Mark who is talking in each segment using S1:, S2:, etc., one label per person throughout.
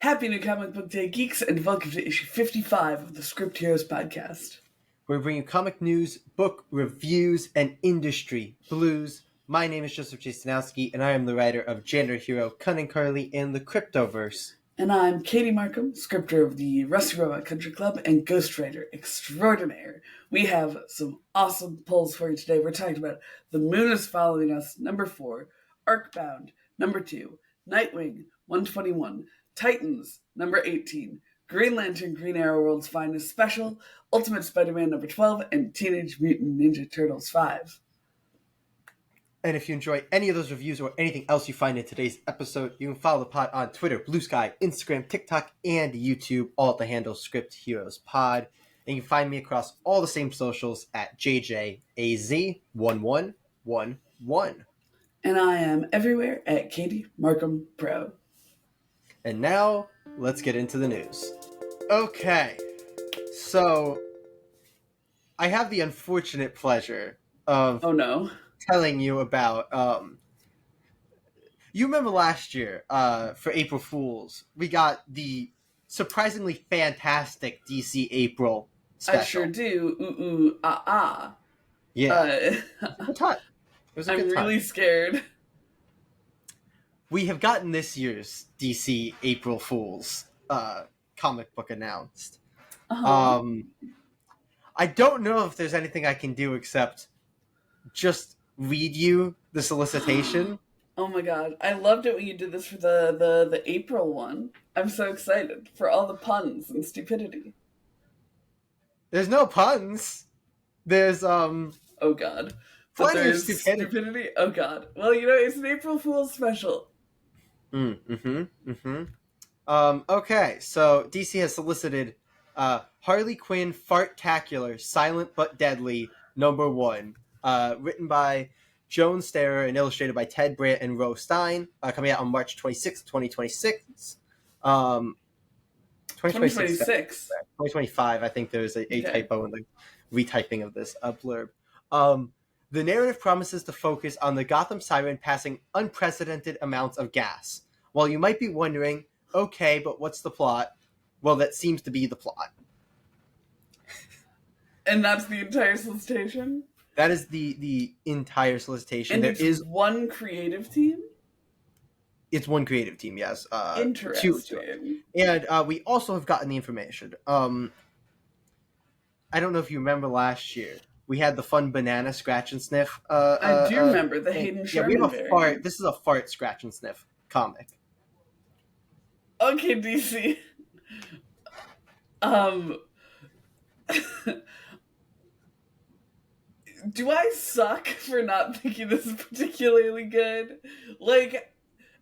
S1: Happy New Comic Book Day, geeks, and welcome to issue 55 of the Script Heroes podcast.
S2: We bring you comic news, book reviews, and industry blues. My name is Joseph Jastanowski, and I am the writer of Janitor Hero, Cunning Carly, and the Cryptoverse.
S1: And I'm Katie Markham, scripter of the Rusty Robot Country Club and ghostwriter extraordinaire. We have some awesome polls for you today. We're talking about The Moon is Following Us, number 4, Arcbound, number 2, Nightwing, 121, Titans, number 18, Green Lantern, Green Arrow World's Finest Special, Ultimate Spider-Man number 12, and Teenage Mutant Ninja Turtles 5.
S2: And if you enjoy any of those reviews or anything else you find in today's episode, you can follow the pod on Twitter, Blue Sky, Instagram, TikTok, and YouTube, all at the handle Script Heroes Pod. And you can find me across all the same socials at JJAZ1111.
S1: And I am everywhere at Katie Markham Pro.
S2: And now, let's get into the news. Okay, so I have the unfortunate pleasure of telling you about, you remember last year, for April Fools, we got the surprisingly fantastic DC April special.
S1: I sure do. Ooh, ah, ah.
S2: Yeah. It was a good time.
S1: I'm really scared.
S2: We have gotten this year's DC April Fools comic book announced.
S1: Uh-huh.
S2: I don't know if there's anything I can do except just read you the solicitation.
S1: Oh my god. I loved it when you did this for the April one. I'm so excited for all the puns and stupidity.
S2: There's no puns. There's
S1: oh god.
S2: Plenty of stupidity.
S1: Oh god. Well, it's an April Fool's special.
S2: Okay, so DC has solicited Harley Quinn Fartacular, Silent but Deadly, number 1, written by Joan Starer and illustrated by Ted Brandt and Ro Stein, coming out on March 26, 2026.
S1: 2026.
S2: 2025, I think there's a typo in the retyping of this blurb. The narrative promises to focus on the Gotham Siren passing unprecedented amounts of gas. While you might be wondering, okay, but what's the plot? Well, that seems to be the plot.
S1: And that's the entire solicitation?
S2: That is the entire solicitation.
S1: And
S2: there is
S1: one creative team?
S2: It's one creative team, yes.
S1: Interesting.
S2: And we also have gotten the information. I don't know if you remember last year. We had the fun banana scratch and sniff.
S1: I do remember the Hayden Sherman.
S2: Yeah, we have a fart. This is a fart scratch and sniff comic.
S1: Okay, DC. Do I suck for not thinking this is particularly good? Like,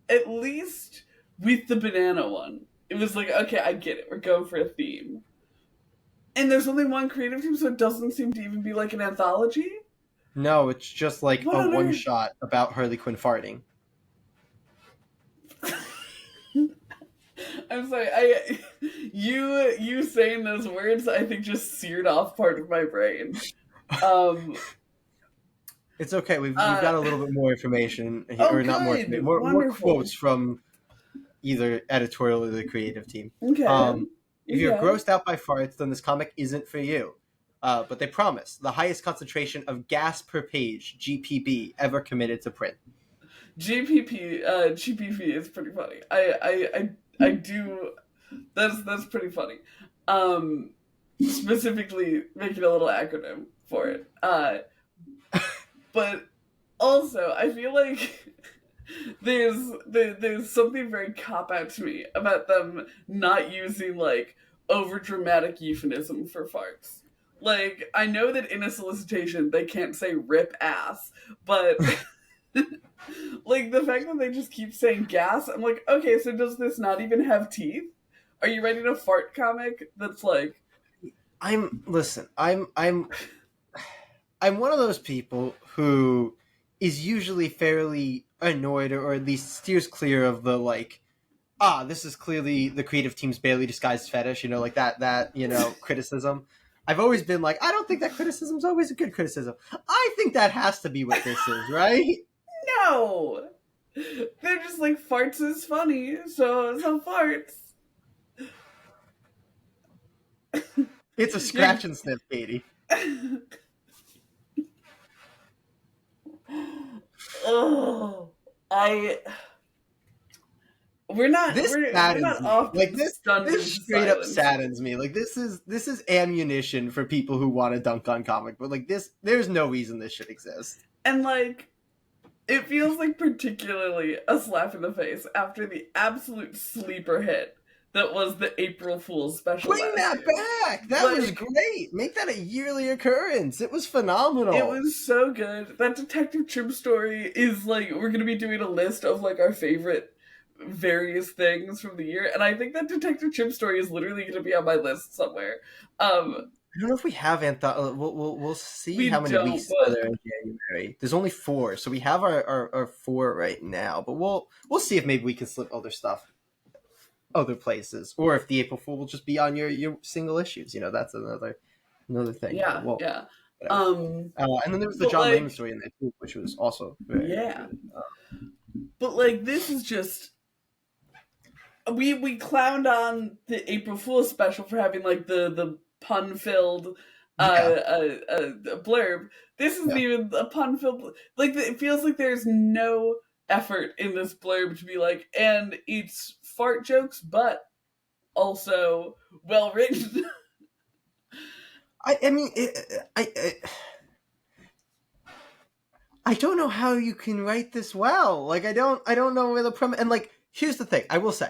S1: at least with the banana one, it was like, okay, I get it. We're going for a theme. And there's only one creative team, so it doesn't seem to even be like an anthology?
S2: No, it's just like a one-shot about Harley Quinn farting.
S1: I'm sorry, you saying those words, I think, just seared off part of my brain.
S2: It's okay, we've got a little bit more information, or not more quotes from either editorial or the creative team.
S1: Okay.
S2: If you're grossed out by farts, then this comic isn't for you. But they promise the highest concentration of gas per page, GPB, ever committed to print.
S1: GPP is pretty funny. I do. That's pretty funny. Specifically making a little acronym for it. But also, I feel like there's something very cop-out to me about them not using, like, over-dramatic euphemism for farts. Like, I know that in a solicitation they can't say rip ass, but like, the fact that they just keep saying gas, I'm like, okay, so does this not even have teeth? Are you writing a fart comic that's like...
S2: I'm one of those people who is usually fairly annoyed or at least steers clear of the, like, this is clearly the creative team's barely disguised fetish, like that criticism. I've always been like, I don't think that criticism's always a good criticism. I think that has to be what this is, right?
S1: No! They're just like, farts is funny, so farts.
S2: It's a scratch and sniff, Katie.
S1: Oh, I. We're not.
S2: This
S1: We're
S2: saddens
S1: not
S2: me.
S1: often
S2: Like
S1: stunned
S2: this
S1: into
S2: straight up
S1: silence.
S2: saddens me. Like this is ammunition for people who want to dunk on comic, but like this, there's no reason this should exist.
S1: And like, it feels like particularly a slap in the face after the absolute sleeper hit that was the April Fool's special
S2: Bring
S1: last
S2: that
S1: year.
S2: back. That was great. Make that a yearly occurrence. It was phenomenal.
S1: It was so good. That Detective Trim story is like, we're going to be doing a list of like our favorite various things from the year, and I think that Detective Trim story is literally going to be on my list somewhere.
S2: I don't know if we have we'll see
S1: We
S2: how many
S1: don't,
S2: weeks
S1: but
S2: are there in January. There's only 4, so we have our 4 right now. But we'll see if maybe we can slip other stuff other places, or if the April Fool will just be on your single issues. You know, that's another thing.
S1: yeah,
S2: Well,
S1: yeah.
S2: and then there was the
S1: But
S2: John
S1: like,
S2: Layman story in there too, which was also very, very
S1: yeah.
S2: good.
S1: But like, this is just, we clowned on the April Fool's special for having like the pun filled blurb. This isn't
S2: Yeah.
S1: even a pun filled. Like, it feels like there's no effort in this blurb to be like, and it's fart jokes, but also well written.
S2: I mean, I don't know how you can write this well. Like, I don't know where the premise. And like, here's the thing. I will say,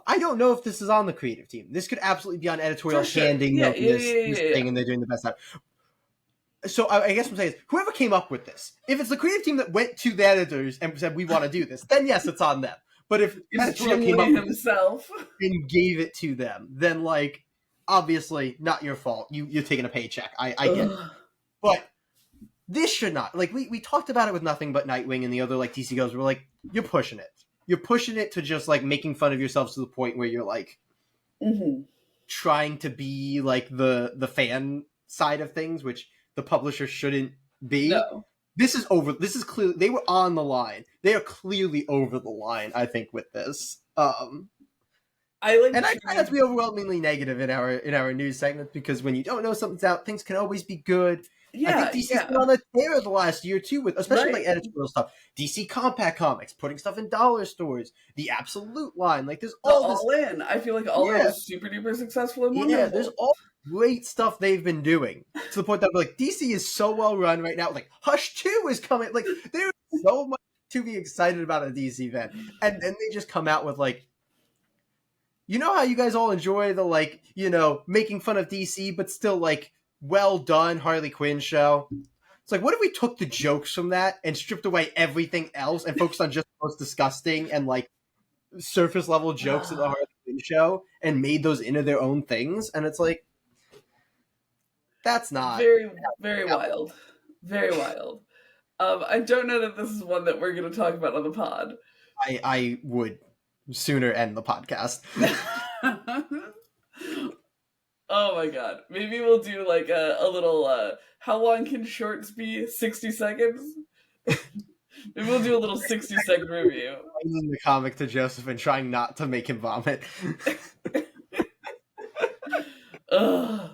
S2: I don't know if this is on the creative team. This could absolutely be on editorial handing
S1: Yeah,
S2: this thing, and they're doing the best out. So I guess what I'm saying is, whoever came up with this, if it's the creative team that went to the editors and said, we want to do this, then yes, it's on them. But if editorial came up with
S1: himself
S2: and gave it to them, then like, obviously not your fault. You're taking a paycheck. I get it. But this should not. Like, we talked about it with Nothing But Nightwing and the other like DC goes, we're like, you're pushing it. You're pushing it to just like making fun of yourselves to the point where you're like trying to be like the fan side of things, which the publisher shouldn't be.
S1: No.
S2: This is over. This is clearly, they were on the line. They are clearly over the line, I think, with this. I try not to be overwhelmingly negative in our news segments, because when you don't know something's out, things can always be good.
S1: Yeah,
S2: I think DC's been on a tear the last year too, with especially like editorial stuff. DC Compact Comics putting stuff in dollar stores, the Absolute line, like there's all this.
S1: All In. I feel like All In was super duper successful in one.
S2: Yeah, there's all great stuff they've been doing to the point that like DC is so well run right now. Like Hush 2 is coming. Like there's so much to be excited about a DC event, and then they just come out with like, you know how you guys all enjoy the like, you know, making fun of DC but still like well done Harley Quinn show. It's like, what if we took the jokes from that and stripped away everything else and focused on just the most disgusting and like surface level jokes of the Harley Quinn show and made those into their own things? And it's like, that's not
S1: very wild. Very wild. I don't know that this is one that we're going to talk about on the pod.
S2: I would sooner end the podcast.
S1: Oh my god. Maybe we'll do like a little, how long can shorts be? 60 seconds? Maybe we'll do a little 60-second review.
S2: Bringing the comic to Joseph and trying not to make him vomit.
S1: Ugh.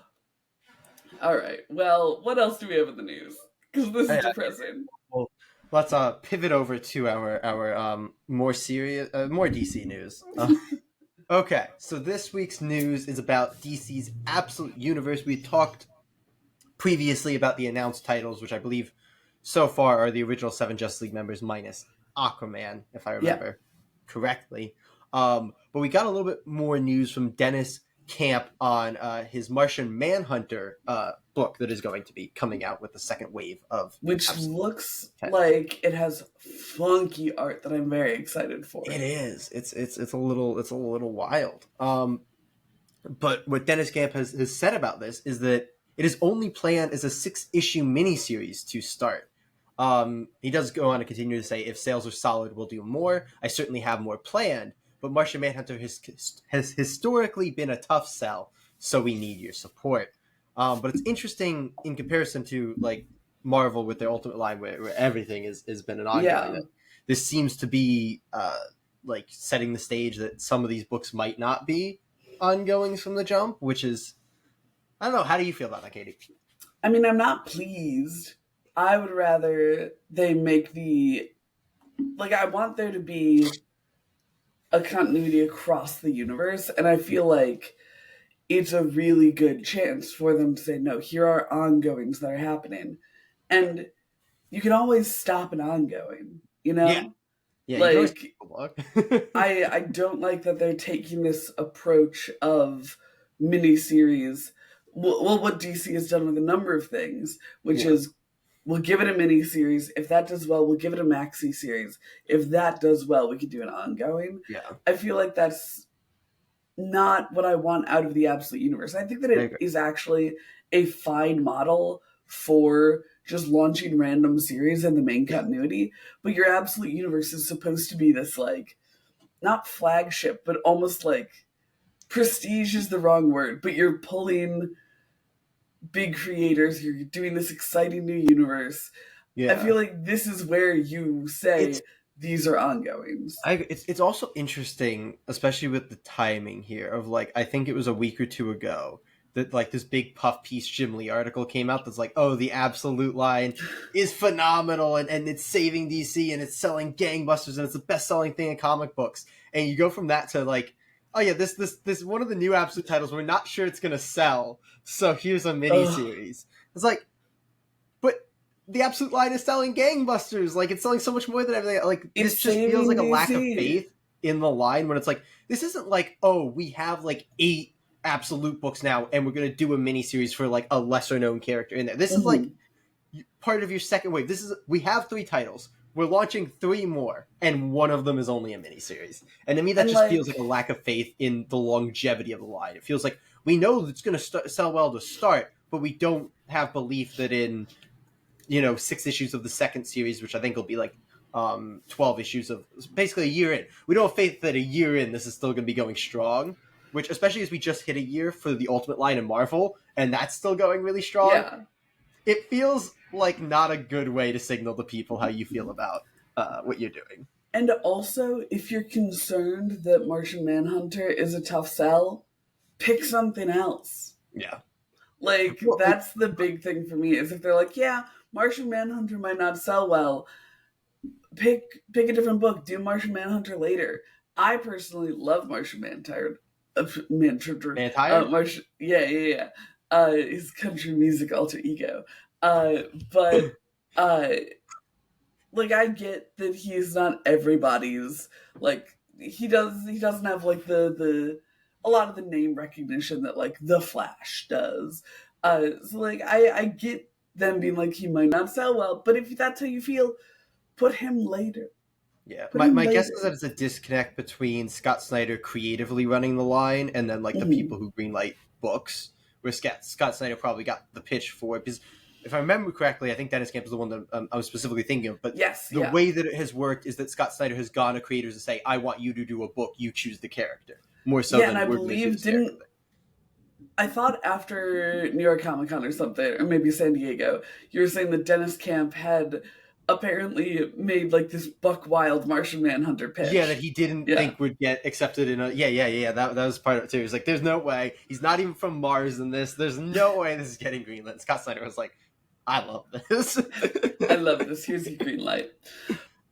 S1: Alright, well, what else do we have in the news? Because this is depressing.
S2: Well, let's pivot over to our more serious, more DC news. Okay, so this week's news is about DC's Absolute Universe. We talked previously about the announced titles, which I believe so far are the original 7 Justice League members minus Aquaman, if I remember correctly. But we got a little bit more news from Dennis Camp on his Martian Manhunter book that is going to be coming out with the second wave of,
S1: which looks like it has funky art that I'm very excited for.
S2: It is. It's a little wild. But what Dennis Camp has said about this is that it is only planned as a 6-issue miniseries to start. He does go on to continue to say, if sales are solid, we'll do more. I certainly have more planned, but Martian Manhunter has historically been a tough sell, so we need your support. But it's interesting in comparison to like Marvel with their Ultimate line, where everything has been an ongoing.
S1: Yeah.
S2: This seems to be like setting the stage that some of these books might not be ongoings from the jump, which is I don't know. How do you feel about that, Katie?
S1: I mean, I'm not pleased. I would rather they make I want there to be a continuity across the universe, and I feel like it's a really good chance for them to say, no, here are ongoings that are happening. And you can always stop an ongoing, you
S2: Yeah,
S1: know?
S2: yeah. You can always
S1: Like,
S2: look.
S1: I don't like that they're taking this approach of miniseries. Well, what DC has done with a number of things, which
S2: Yeah,
S1: is we'll give it a miniseries. If that does well, we'll give it a maxi series. If that does well, we can do an ongoing.
S2: yeah.
S1: I feel like that's not what I want out of the Absolute Universe. I think that
S2: I
S1: it
S2: agree.
S1: is actually a fine model for just launching random series in the main
S2: Yeah,
S1: continuity. But your Absolute Universe is supposed to be this, like, not flagship, but almost like prestige is the wrong word, but you're pulling big creators, you're doing this exciting new universe. I
S2: yeah.
S1: feel like this is where you
S2: It's
S1: say these are ongoings.
S2: it's also interesting, especially with the timing here. Of like, I think it was a week or two ago that like this big puff piece Jim Lee article came out that's like, oh, the Absolute line is phenomenal and it's saving DC and it's selling gangbusters and it's the best selling thing in comic books. And you go from that to like, oh yeah, this one of the new Absolute titles. We're not sure it's gonna sell, so here's a mini
S1: Ugh,
S2: series. It's like, but the Absolute line is selling gangbusters. Like, it's selling so much more than everything. Like, this
S1: it's
S2: just feels
S1: saving
S2: like a lack of
S1: DC.
S2: faith in the line when it's like, this isn't like, oh, we have like 8 Absolute books now and we're going to do a miniseries for like a lesser known character in there. This is like
S1: Mhm.
S2: part of your second wave. We have 3 titles. We're launching 3 more, and one of them is only a miniseries. And to me, that
S1: And
S2: just feels like a
S1: like,
S2: lack of faith in the longevity of the line. It feels like we know it's going to sell well to start, but we don't have belief that in 6 issues of the second series, which I think will be like 12 issues of basically a year in. We don't have faith that a year in this is still going to be going strong, which especially as we just hit a year for the Ultimate line in Marvel, and that's still going really strong.
S1: yeah.
S2: It feels like not a good way to signal to people how you feel about what you're doing.
S1: And also, if you're concerned that Martian Manhunter is a tough sell, pick something else.
S2: Yeah.
S1: Like,
S2: Well,
S1: that's the big thing for me is if they're like, yeah, Martian Manhunter might not sell well, pick a different book, do Martian Manhunter later. I personally love Martian Manhunter. Manhunter.
S2: man, tired?
S1: Martian, yeah. His country music alter ego. But uh, like I get that he's not everybody's like he doesn't have like the a lot of the name recognition that like the Flash does. So like I get them being like he might not sell well, but if that's how you feel, put him later.
S2: Yeah,
S1: Put him
S2: my guess is
S1: later.
S2: that it's a disconnect between Scott Snyder creatively running the line and then like the
S1: Hmm.
S2: people who greenlight books. Where Scott Snyder probably got the pitch for it because if I remember correctly, I think Dennis Camp is the one that I was specifically thinking of. But
S1: Yes,
S2: the
S1: yeah.
S2: way that it has worked is that Scott Snyder has gone to creators to say, "I want you to do a book. You choose the character." More so
S1: Yeah, and
S2: than
S1: I
S2: we're going to do
S1: believe
S2: this character
S1: didn't
S2: thing.
S1: I thought after New York Comic Con or something, or maybe San Diego, you were saying that Dennis Camp had apparently made like this buck wild Martian Manhunter
S2: Yeah, that
S1: pitch.
S2: he didn't
S1: Yeah.
S2: think would get accepted in a yeah. That was part of it too. He's like, "There's no way. He's not even from Mars in this. There's no way this is getting greenlit." Scott Snyder was like, "I love this,"
S1: I love this. Here's your green light.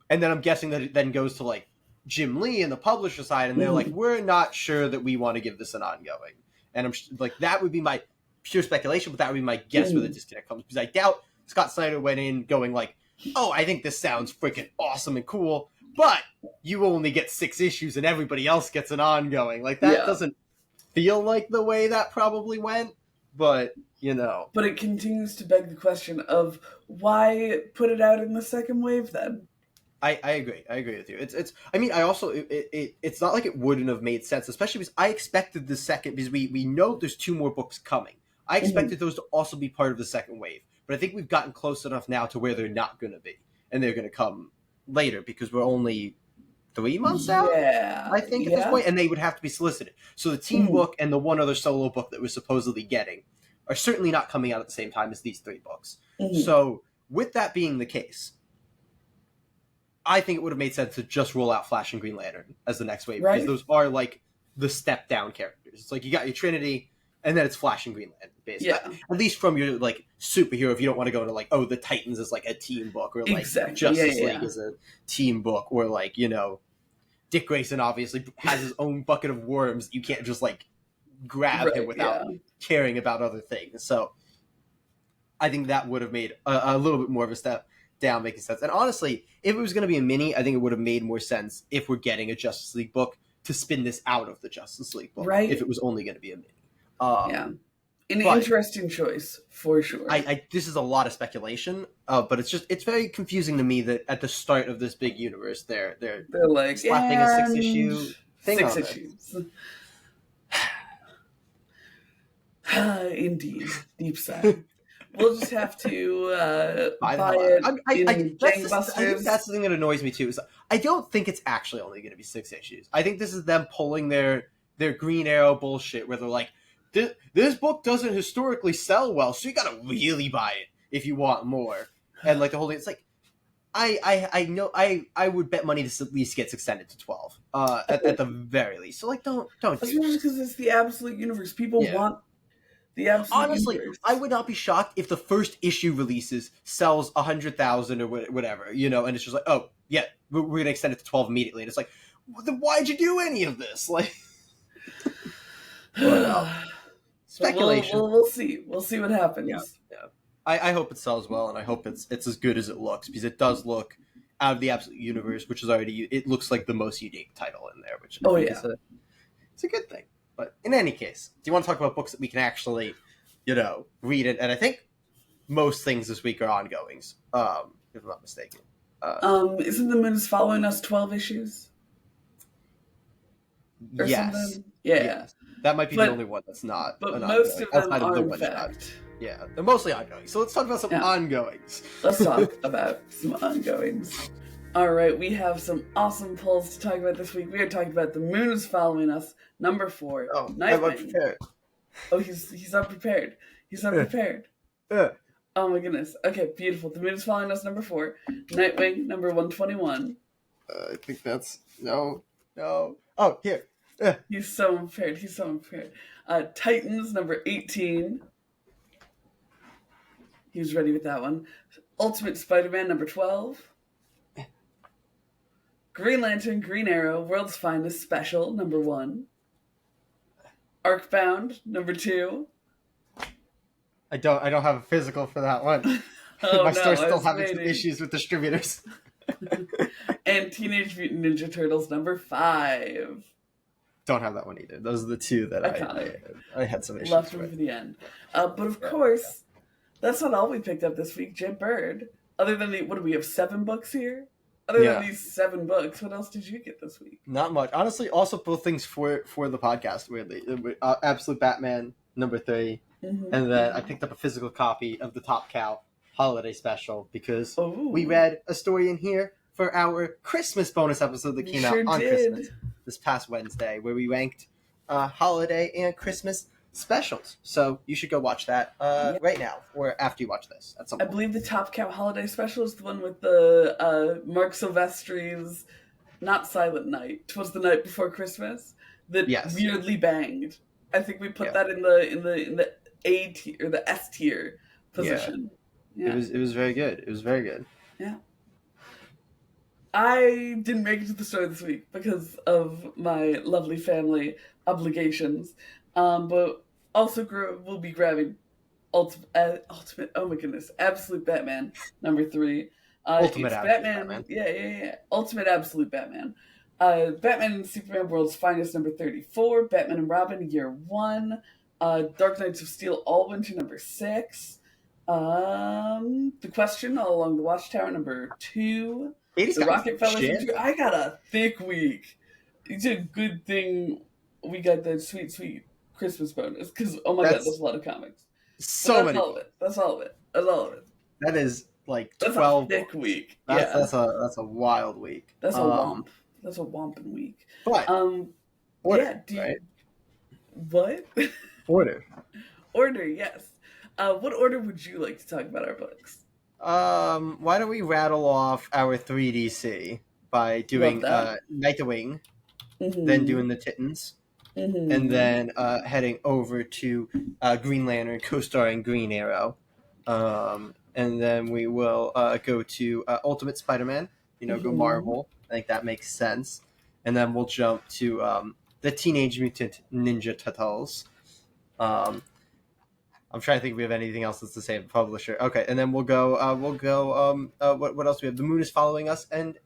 S2: and then I'm guessing that it then goes to like Jim Lee and the publisher side, and they're like,
S1: Mhm.
S2: "We're not sure that we want to give this an ongoing." And like, that would be my pure speculation, but that would be my guess where the
S1: Mhm.
S2: disconnect comes because I doubt Scott Snyder went in going like, "Oh, I think this sounds freaking awesome and cool," but you only get 6 issues and everybody else gets an ongoing. Like, that
S1: Yeah.
S2: doesn't feel like the way that probably went, but
S1: But it continues to beg the question of why put it out in the second wave then?
S2: I agree. I agree with you. It's. I mean, I also it's not like it wouldn't have made sense, especially because I expected the second because we know there's 2 more books coming. I
S1: Mhm.
S2: expected those to also be part of the second wave, but I think we've gotten close enough now to where they're not going to be, and they're going to come later because we're only 3 months out. I
S1: Yeah.
S2: think at this
S1: Yeah.
S2: point, and they would have to be solicited. So the team
S1: Mhm.
S2: book and the one other solo book that we're supposedly getting are certainly not coming out at the same time as these 3 books.
S1: Mhm.
S2: So with that being the case, I think it would have made sense to just roll out Flash and Green Lantern as the next wave because
S1: Right?
S2: those are like the step down characters. It's like you got your Trinity, and then it's Flash and Green Lantern, basically.
S1: Yeah.
S2: At least from your like superhero, if you don't want to go to like, oh, the Titans is like a team book, or like
S1: Exactly.
S2: Justice
S1: Yeah,
S2: League is a team book, or like, you know, Dick Grayson obviously has his own bucket of worms. You can't just like grab him without caring about other things. So I think that would have made a little bit more of a step down, making sense. And honestly, if it was going to be a mini, I think it would have made more sense if we're getting a Justice League book to spin this out of the Justice League book,
S1: right?
S2: If it was only going to be a mini.
S1: An interesting choice for sure.
S2: I this is a lot of speculation, but it's very confusing to me that at the start of this big universe, they're
S1: like
S2: slapping a 6-issue thing.
S1: 6 issues. Indeed, deep sigh. We'll just have to buy it in gangbusters.
S2: I think that's the thing that annoys me too. Is I don't think it's actually only going to be 6 issues. I think this is them pulling their Green Arrow bullshit, where they're like, this book doesn't historically sell well, so you got to really buy it if you want more. And like the whole thing, it's like, I know I would bet money this at least gets extended to 12 at the very least. So like don't
S1: especially because it's the Absolute Universe. People want the Absolute
S2: Honestly,
S1: Universe.
S2: I would not be shocked if the first issue releases sells 100,000 or whatever, you know, and it's just like, oh yeah, we're gonna extend it to 12 immediately, and it's like, then why'd you do any of this? Like, speculation.
S1: We'll see. We'll see what happens.
S2: Yeah. I hope it sells well, and I hope it's as good as it looks, because it does look, out of the Absolute Universe, which is already, it looks like the most unique title in there, which it's a good thing. But in any case, do you want to talk about books that we can actually, you know, read it? And I think most things this week are ongoings, if I'm not mistaken.
S1: Isn't the Moon is Following Us 12 issues? Or
S2: yes.
S1: Something? Yeah.
S2: Yes. That might be the only one that's not.
S1: But most of them are, in fact.
S2: Yeah, they're mostly ongoing. So let's talk about some ongoings.
S1: Let's talk about some ongoings. All right, we have some awesome polls to talk about this week. We are talking about The Moon is Following Us, number 4.
S2: Oh,
S1: Nightwing.
S2: I'm unprepared.
S1: Oh, he's unprepared. He's unprepared. Oh my goodness. Okay, beautiful. The Moon is Following Us, number 4. Nightwing, number 121.
S2: I think that's no. Oh, here.
S1: He's so unprepared. Titans, number 18. He was ready with that one. Ultimate Spider-Man, number 12. Green Lantern, Green Arrow, World's Finest Special, number 1. Arcbound, number 2.
S2: I don't have a physical for that one. My store's still having some issues with distributors.
S1: And Teenage Mutant Ninja Turtles, number 5.
S2: Don't have that one either. Those are the two that I had some issues
S1: left
S2: with.
S1: For the end. But of course, that's not all we picked up this week. Jim Bird. Other than what do we have, 7 books here? Other than these 7 books, what else did you get this week?
S2: Not much. Honestly, also both things for the podcast, weirdly. Absolute Batman, number 3. Mm-hmm. And then I picked up a physical copy of the Top Cow Holiday Special, because we read a story in here for our Christmas bonus episode that came out on Christmas this past Wednesday, where we ranked holiday and Christmas specials. So you should go watch that right now, or after you watch this at some point.
S1: I believe the Top Cow Holiday Special is the one with the Mark Silvestri's not Silent Night. 'Twas the Night Before Christmas that weirdly banged. I think we put that in the A tier or the S tier position.
S2: Yeah. It was very good. It was very good.
S1: Yeah. I didn't make it to the store this week because of my lovely family obligations. But also we'll be grabbing Ultimate, oh my goodness, Absolute Batman, number 3.
S2: Ultimate Batman.
S1: Yeah. Ultimate Absolute Batman. Batman and Superman World's Finest, number 34. Batman and Robin, year 1. Dark Knights of Steel, All Winter, number 6. The Question, All Along the Watchtower, number 2. The Rocket Fellas. I got a thick week. It's a good thing we got that sweet Christmas bonus, because oh my god, that's a lot of comics.
S2: So many.
S1: That's all of it.
S2: That is like 12.
S1: That's a thick week.
S2: That's a wild week.
S1: That's a womp. That's a womping week.
S2: But
S1: order, what? Order, yes. What order would you like to talk about our books?
S2: Why don't we rattle off our 3DC by doing Nightwing, then doing the Titans, and
S1: Mm-hmm.
S2: then heading over to Green Lantern, co-starring Green Arrow, and then we will go to Ultimate Spider-Man. Go
S1: Mm-hmm.
S2: Marvel. I think that makes sense, and then we'll jump to the Teenage Mutant Ninja Turtles. Um, I'm trying to think if we have anything else that's the same publisher. Okay, and then we'll go. What else do we have? The Moon is Following Us, and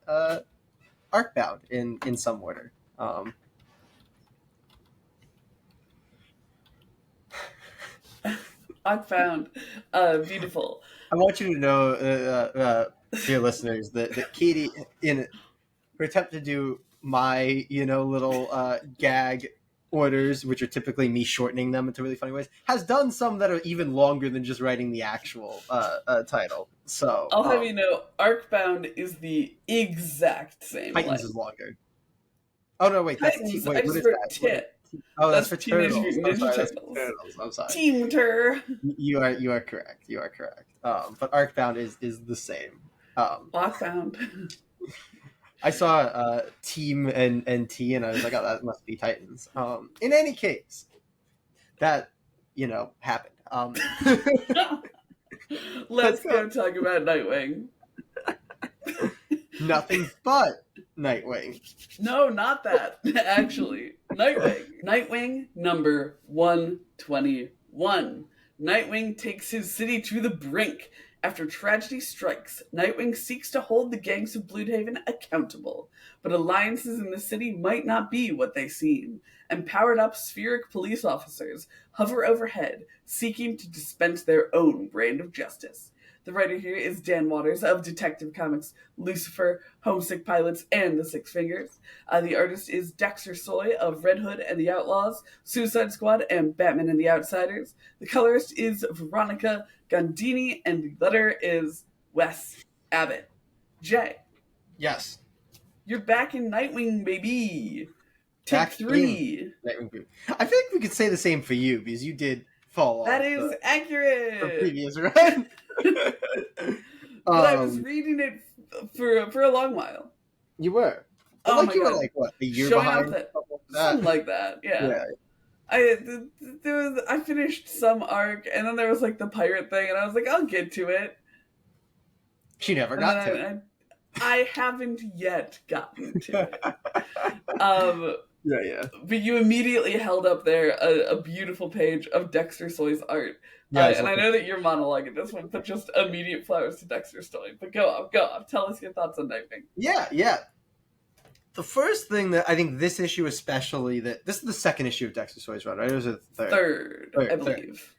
S2: Arcbound in some order.
S1: Arcbound. Beautiful.
S2: I want you to know, dear listeners, that Katie, in her attempt to do my, little gag orders, which are typically me shortening them into really funny ways, has done some that are even longer than just writing the actual title. So,
S1: I'll have you know, Arcbound is the exact same
S2: Titans is
S1: length.
S2: longer. Oh no, wait,
S1: Titans, I
S2: wait, what
S1: just
S2: is
S1: wrote
S2: that?
S1: tit.
S2: Oh, that's
S1: That's
S2: for
S1: Teenage
S2: turtles.
S1: Mutant
S2: I'm
S1: Ninja
S2: sorry, that's for
S1: Turtles.
S2: turtles. I'm sorry.
S1: Team Tur.
S2: You are correct. You are correct. But Arcbound is the same.
S1: Arcbound.
S2: I saw Team and T, and I was like, oh, that must be Titans. In any case, that happened. Let's
S1: Let's
S2: go.
S1: go talk about Nightwing.
S2: Nothing but Nightwing.
S1: No, not that. Actually, Nightwing. Nightwing number 121. Nightwing takes his city to the brink. After tragedy strikes, Nightwing seeks to hold the gangs of Bloodhaven accountable. But alliances in the city might not be what they seem, and powered up spheric police officers hover overhead, seeking to dispense their own brand of justice. The writer here is Dan Waters of Detective Comics, Lucifer, Homesick Pilots, and The Six Fingers. The artist is Dexter Soy of Red Hood and the Outlaws, Suicide Squad, and Batman and the Outsiders. The colorist is Veronica Gandini, and the letter is Wes Abbott. Jay,
S2: Yes.
S1: you're back in Nightwing, baby. Take
S2: Back
S1: 3.
S2: in Nightwing group. I feel like we could say the same for you because you did fall
S1: That
S2: off
S1: is
S2: the
S1: accurate.
S2: previous run.
S1: But I was reading it for a long while.
S2: You were. But
S1: Oh
S2: like
S1: my
S2: you were
S1: god,
S2: like what, a year
S1: showing off
S2: behind?
S1: that something
S2: Something like
S1: like that. Yeah,
S2: Yeah.
S1: I finished some arc, and then there was like the pirate thing, and I was like, I'll get to it,
S2: She never
S1: and then
S2: got to it.
S1: I haven't yet gotten to it. Um,
S2: Yeah.
S1: but you immediately held up there a beautiful page of Dexter Soy's art.
S2: Yeah,
S1: And I know that you're monologuing this one, but just immediate flowers to Dexter Soy. But go on. Tell us your thoughts on Nightwing.
S2: Yeah. The first thing that I think this issue especially, that this is the second issue of Dexter Soy's run, right? Or was it the third?
S1: Third, I believe.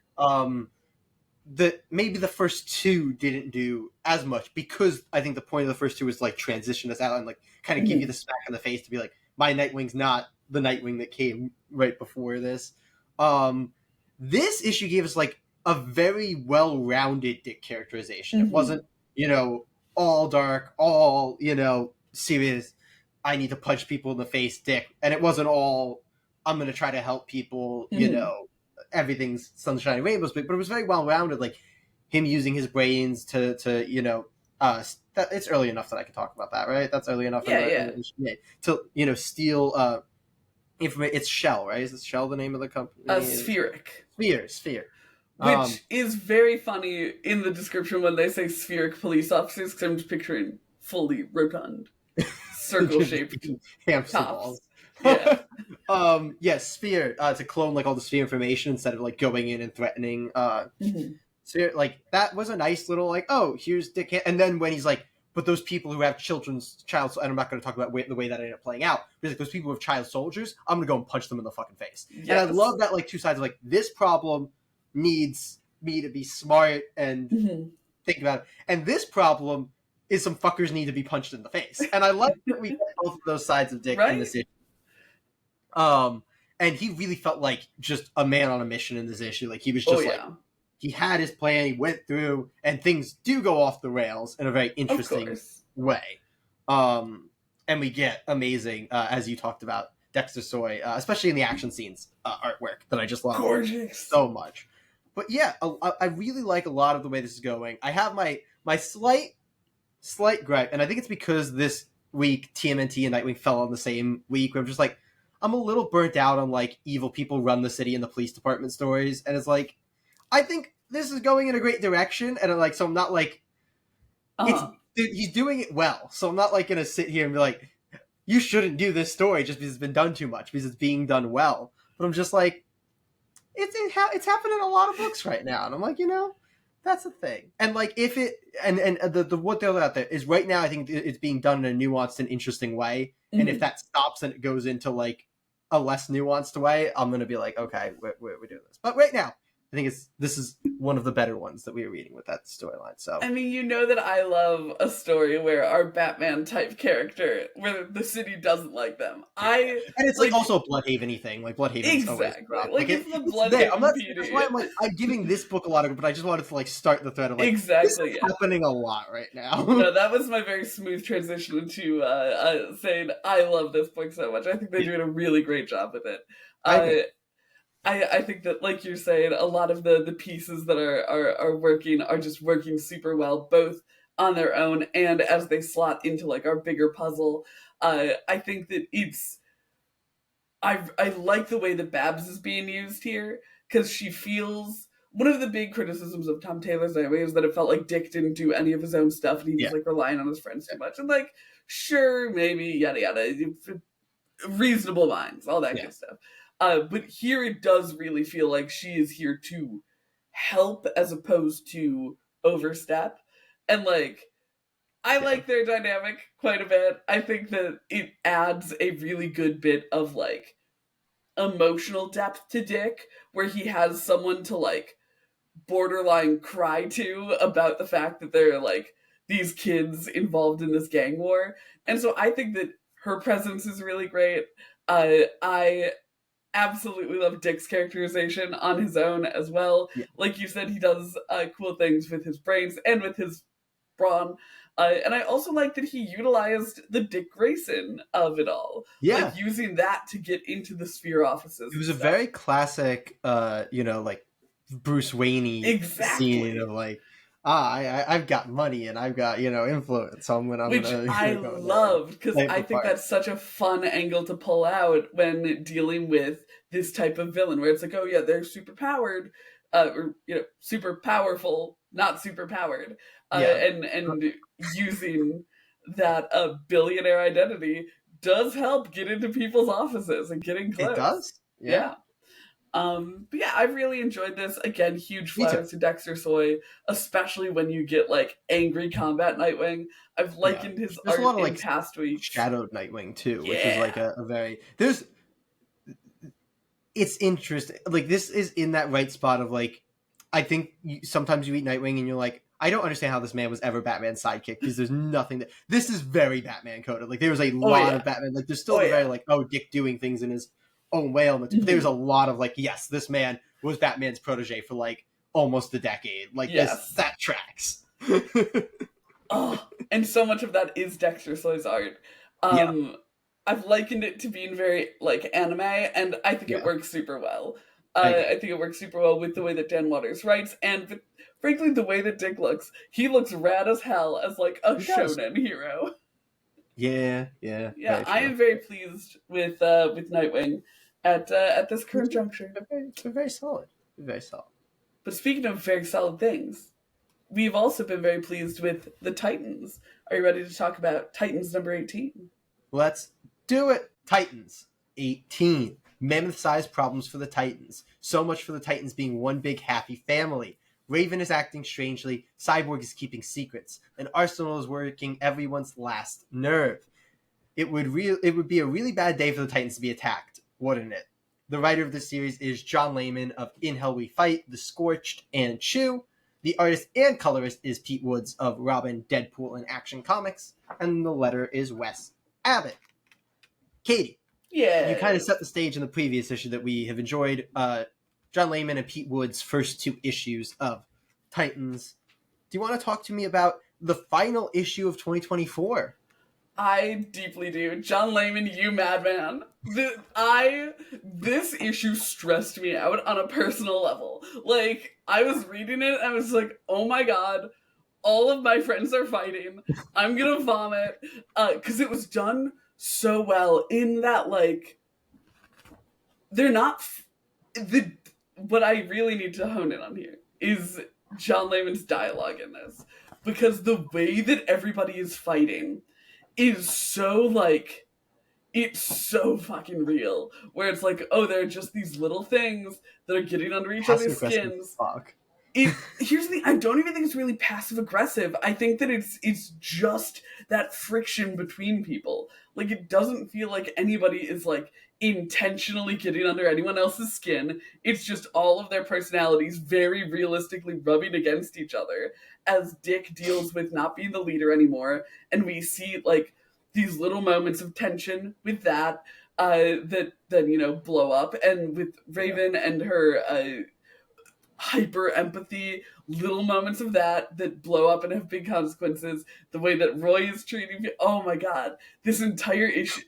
S2: Maybe the first two didn't do as much because I think the point of the first two was like transition us out and like kind of give you the smack in the face to be like, my Nightwing's not the Nightwing that came right before this. This issue gave us like a very well-rounded Dick characterization. It wasn't, all dark, all, serious, I need to punch people in the face Dick. And it wasn't all, I'm going to try to help people, everything's sunshine and rainbows, but it was very well-rounded, like him using his brains to it's early enough that I can talk about that, right? That's early enough. To steal information. It's Shell, right? Is this Shell the name of the company?
S1: Spheric.
S2: Sphere.
S1: Which is very funny in the description when they say spheric police officers, because I'm just picturing fully rotund, circle-shaped
S2: hamster
S1: tops.
S2: balls.
S1: Yeah.
S2: Sphere, to clone like all the Sphere information instead of like going in and threatening Sphere, like that was a nice little like, oh, here's Dick, and then when he's like, but those people who have child, and I'm not going to talk about the way that ended up playing out, but like those people who have child soldiers, I'm going to go and punch them in the fucking face. Yes. And I love that like two sides of like, this problem needs me to be smart and think about it, and this problem is some fuckers need to be punched in the face. And I like that we get both of those sides of Dick in this issue. And he really felt like just a man on a mission in this issue. Like he was just he had his plan, he went through, and things do go off the rails in a very interesting way. And we get amazing, as you talked about, Dexter Soy, especially in the action scenes artwork that I just love so much. But yeah, I really like a lot of the way this is going. I have my slight gripe, and I think it's because this week TMNT and Nightwing fell on the same week, where I'm just like, I'm a little burnt out on like evil people run the city and the police department stories, and it's like I think this is going in a great direction, and like so I'm not like it's
S1: Uh-huh.
S2: he's doing it well, so I'm not like gonna sit here and be like you shouldn't do this story just because it's been done too much because it's being done well. But I'm just like it's happening in a lot of books right now, and I'm like that's the thing. And like if it and the what they're out there is right now, I think it's being done in a nuanced and interesting way. And if
S1: Mhm.
S2: that stops and it goes into like a less nuanced way, I'm gonna be like, okay, we're doing this. But right now, I think this is one of the better ones that we are reading with that storyline. So
S1: I mean, you know that I love a story where our Batman type character, where the city doesn't like them. I
S2: and it's like
S1: like
S2: also a Bloodhaven thing. Like Bloodhaven's always
S1: exactly
S2: rough.
S1: like it's the
S2: It's there. I'm
S1: Bloodhaven
S2: not. That's why
S1: PD.
S2: I'm like I'm giving this book a lot of, but I just wanted to like start the thread of like this
S1: Exactly,
S2: is
S1: yeah.
S2: happening a lot right now.
S1: No, that was my very smooth transition into saying I love this book so much. I think they're
S2: Yeah,
S1: doing a really great job with it.
S2: I agree.
S1: Uh, I think that, like you're saying, a lot of the pieces that are working are just working super well, both on their own and as they slot into like our bigger puzzle. I think that I like the way that Babs is being used here because she feels. One of the big criticisms of Tom Taylor's Nightwing is that it felt like Dick didn't do any of his own stuff and he was
S2: Yeah.
S1: like relying on his friends too much. And like, sure, maybe yada yada, reasonable minds, all that
S2: Yeah.
S1: good stuff. But here it does really feel like she is here to help as opposed to overstep. And like, I
S2: Yeah.
S1: like their dynamic quite a bit. I think that it adds a really good bit of like emotional depth to Dick, where he has someone to like borderline cry to about the fact that there are like these kids involved in this gang war. And so I think that her presence is really great. I absolutely love Dick's characterization on his own as well.
S2: Yeah.
S1: Like you said, he does cool things with his brains and with his brawn. And I also like that he utilized the Dick Grayson of it all,
S2: Yeah.
S1: like using that to get into the Sphere offices.
S2: It was
S1: and
S2: a
S1: stuff.
S2: very classic, like Bruce Wayne scene
S1: Exactly.
S2: of like, I've got money and I've got influence. So I'm
S1: Which
S2: gonna
S1: I
S2: go in there and
S1: loved because
S2: play
S1: I
S2: the
S1: think
S2: part.
S1: that's such a fun angle to pull out when dealing with this type of villain, where it's like, oh yeah, they're super powered, or super powerful, not super powered,
S2: Yeah,
S1: and using that billionaire identity does help get into people's offices and getting
S2: it
S1: close.
S2: does. Yeah,
S1: Yeah. But yeah, I've really enjoyed this. Again, huge
S2: me too.
S1: flowers to Dexter Soy, especially when you get like angry combat Nightwing. I've
S2: Yeah,
S1: likened his
S2: there's a
S1: art
S2: lot of
S1: in
S2: like
S1: past weeks.
S2: shadowed Nightwing too, which is like
S1: Yeah.
S2: a very there's it's interesting. Like this is in that right spot of like, I think sometimes you eat Nightwing and you're like, I don't understand how this man was ever Batman's sidekick because there's nothing that this is very Batman coded. Like there was a
S1: Oh
S2: lot
S1: yeah.
S2: of Batman. Like there's still
S1: Oh
S2: the very
S1: yeah.
S2: like Dick doing things in his own way element, but there's
S1: Mhm.
S2: a lot of like yes, this man was Batman's protege for like almost a decade. Like this
S1: Yes.
S2: that tracks.
S1: Oh, and so much of that is Dexter Soy's art.
S2: Yeah,
S1: Um, I've likened it to being very like anime, and I think it
S2: yeah,
S1: works super well.
S2: I agree.
S1: I think it works super well with the way that Dan Waters writes, and frankly, the way that Dick looks. He looks rad as hell as like a
S2: He does.
S1: shonen hero.
S2: Yeah, yeah,
S1: Yeah,
S2: very
S1: I
S2: true.
S1: am very pleased with Nightwing at this
S2: Me
S1: current
S2: too.
S1: juncture.
S2: They're very solid. They're very solid.
S1: But speaking of very solid things, we've also been very pleased with the Titans. Are you ready to talk about Titans number 18?
S2: Let's do it. Titans 18. Mammoth sized problems for the Titans. So much for the Titans being one big happy family. Raven is acting strangely, Cyborg is keeping secrets, and Arsenal is working everyone's last nerve. It would be a really bad day for the Titans to be attacked, wouldn't it? The writer of this series is John Layman of In Hell We Fight, The Scorched, and Chew. The artist and colorist is Pete Woods of Robin, Deadpool, and Action Comics, and the letter is Wes Abbott. Katie, you kind of
S1: Yes.
S2: set the stage in the previous issue that we have enjoyed John Layman and Pete Woods' first two issues of Titans. Do you want to talk to me about the final issue of 2024?
S1: I deeply do. John Layman, you madman. This issue stressed me out on a personal level. Like, I was reading it, and I was like, oh my god, all of my friends are fighting. I'm gonna vomit. Because it was done so well in that, like, they're not the what I really need to hone in on here is John Layman's dialogue in this, because the way that everybody is fighting is so like, it's so fucking real, where it's like, oh, they're just these little things that are getting under each
S2: Passive
S1: other's
S2: aggressive
S1: skins.
S2: fuck.
S1: Here's the thing, I don't even think it's really passive aggressive. I think that it's just that friction between people. Like, it doesn't feel like anybody is like intentionally getting under anyone else's skin. It's just all of their personalities very realistically rubbing against each other as Dick deals with not being the leader anymore, and we see like these little moments of tension with that that then, you know, blow up, and with Raven and her hyper empathy, little moments of that blow up and have big consequences. The way that Roy is treating me, oh my god, this entire issue,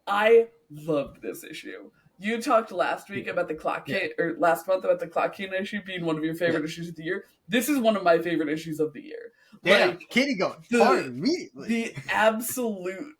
S1: I loved this issue. You talked last week about the Clock King, or last month about the Clock King issue being one of your favorite issues of the year. This is one of my favorite issues of the year.
S2: Yeah,
S1: Like,
S2: Kitty going hard immediately.
S1: The absolute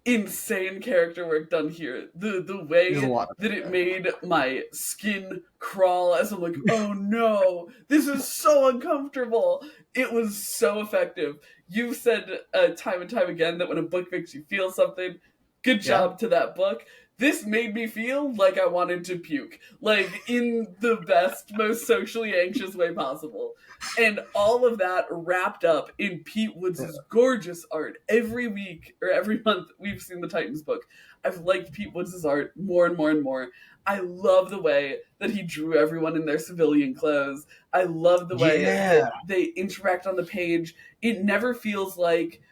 S1: insane character work done here. The way that it made my skin crawl as I'm like, oh no, this is so uncomfortable. It was so effective. You've said time and time again that when a book makes you feel something, good job to that book. This made me feel like I wanted to puke, like in the best, most socially anxious way possible. And all of that wrapped up in Pete Woods' gorgeous art. Every week or every month we've seen the Titans book, I've liked Pete Woods' art more and more and more. I love the way that he drew everyone in their civilian clothes. I love the way that they interact on the page. It never feels like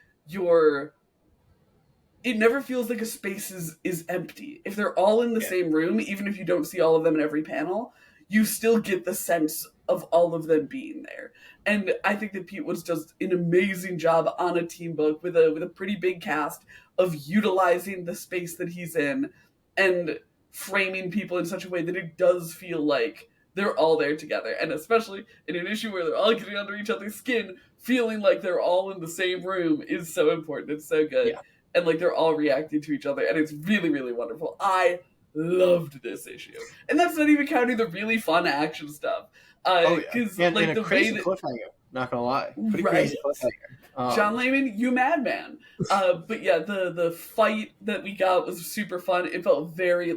S1: it never feels like a space is empty. If they're all in the same room, even if you don't see all of them in every panel, you still get the sense of all of them being there. And I think that Pete Woods does an amazing job on a team book with a pretty big cast of utilizing the space that he's in and framing people in such a way that it does feel like they're all there together. And especially in an issue where they're all getting under each other's skin, feeling like they're all in the same room is so important. It's so good. Yeah. And like they're all reacting to each other, and it's really, really wonderful. I loved this issue, and that's not even counting the really fun action stuff. Because
S2: and
S1: like
S2: a
S1: the
S2: crazy
S1: way that,
S2: cliffhanger, not gonna lie, pretty
S1: right?
S2: Crazy cliffhanger.
S1: John Layman, you madman. But yeah, the fight that we got was super fun. It felt very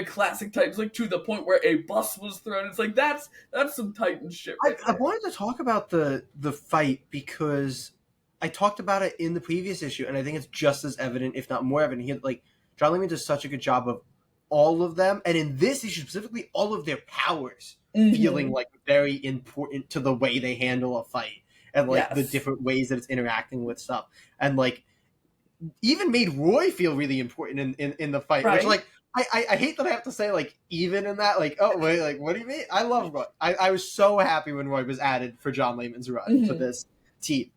S1: classic Titans, like to the point where a bus was thrown. It's like that's some Titan shit.
S2: I wanted to talk about the fight because I talked about it in the previous issue, and I think it's just as evident, if not more evident. Here, like John Layman does such a good job of all of them, and in this issue specifically, all of their powers feeling like very important to the way they handle a fight, and like the different ways that it's interacting with stuff, and like even made Roy feel really important in the fight, which like I hate that I have to say like even in that, like, oh wait, like what do you mean? I love Roy. I was so happy when Roy was added for John Layman's run to this team.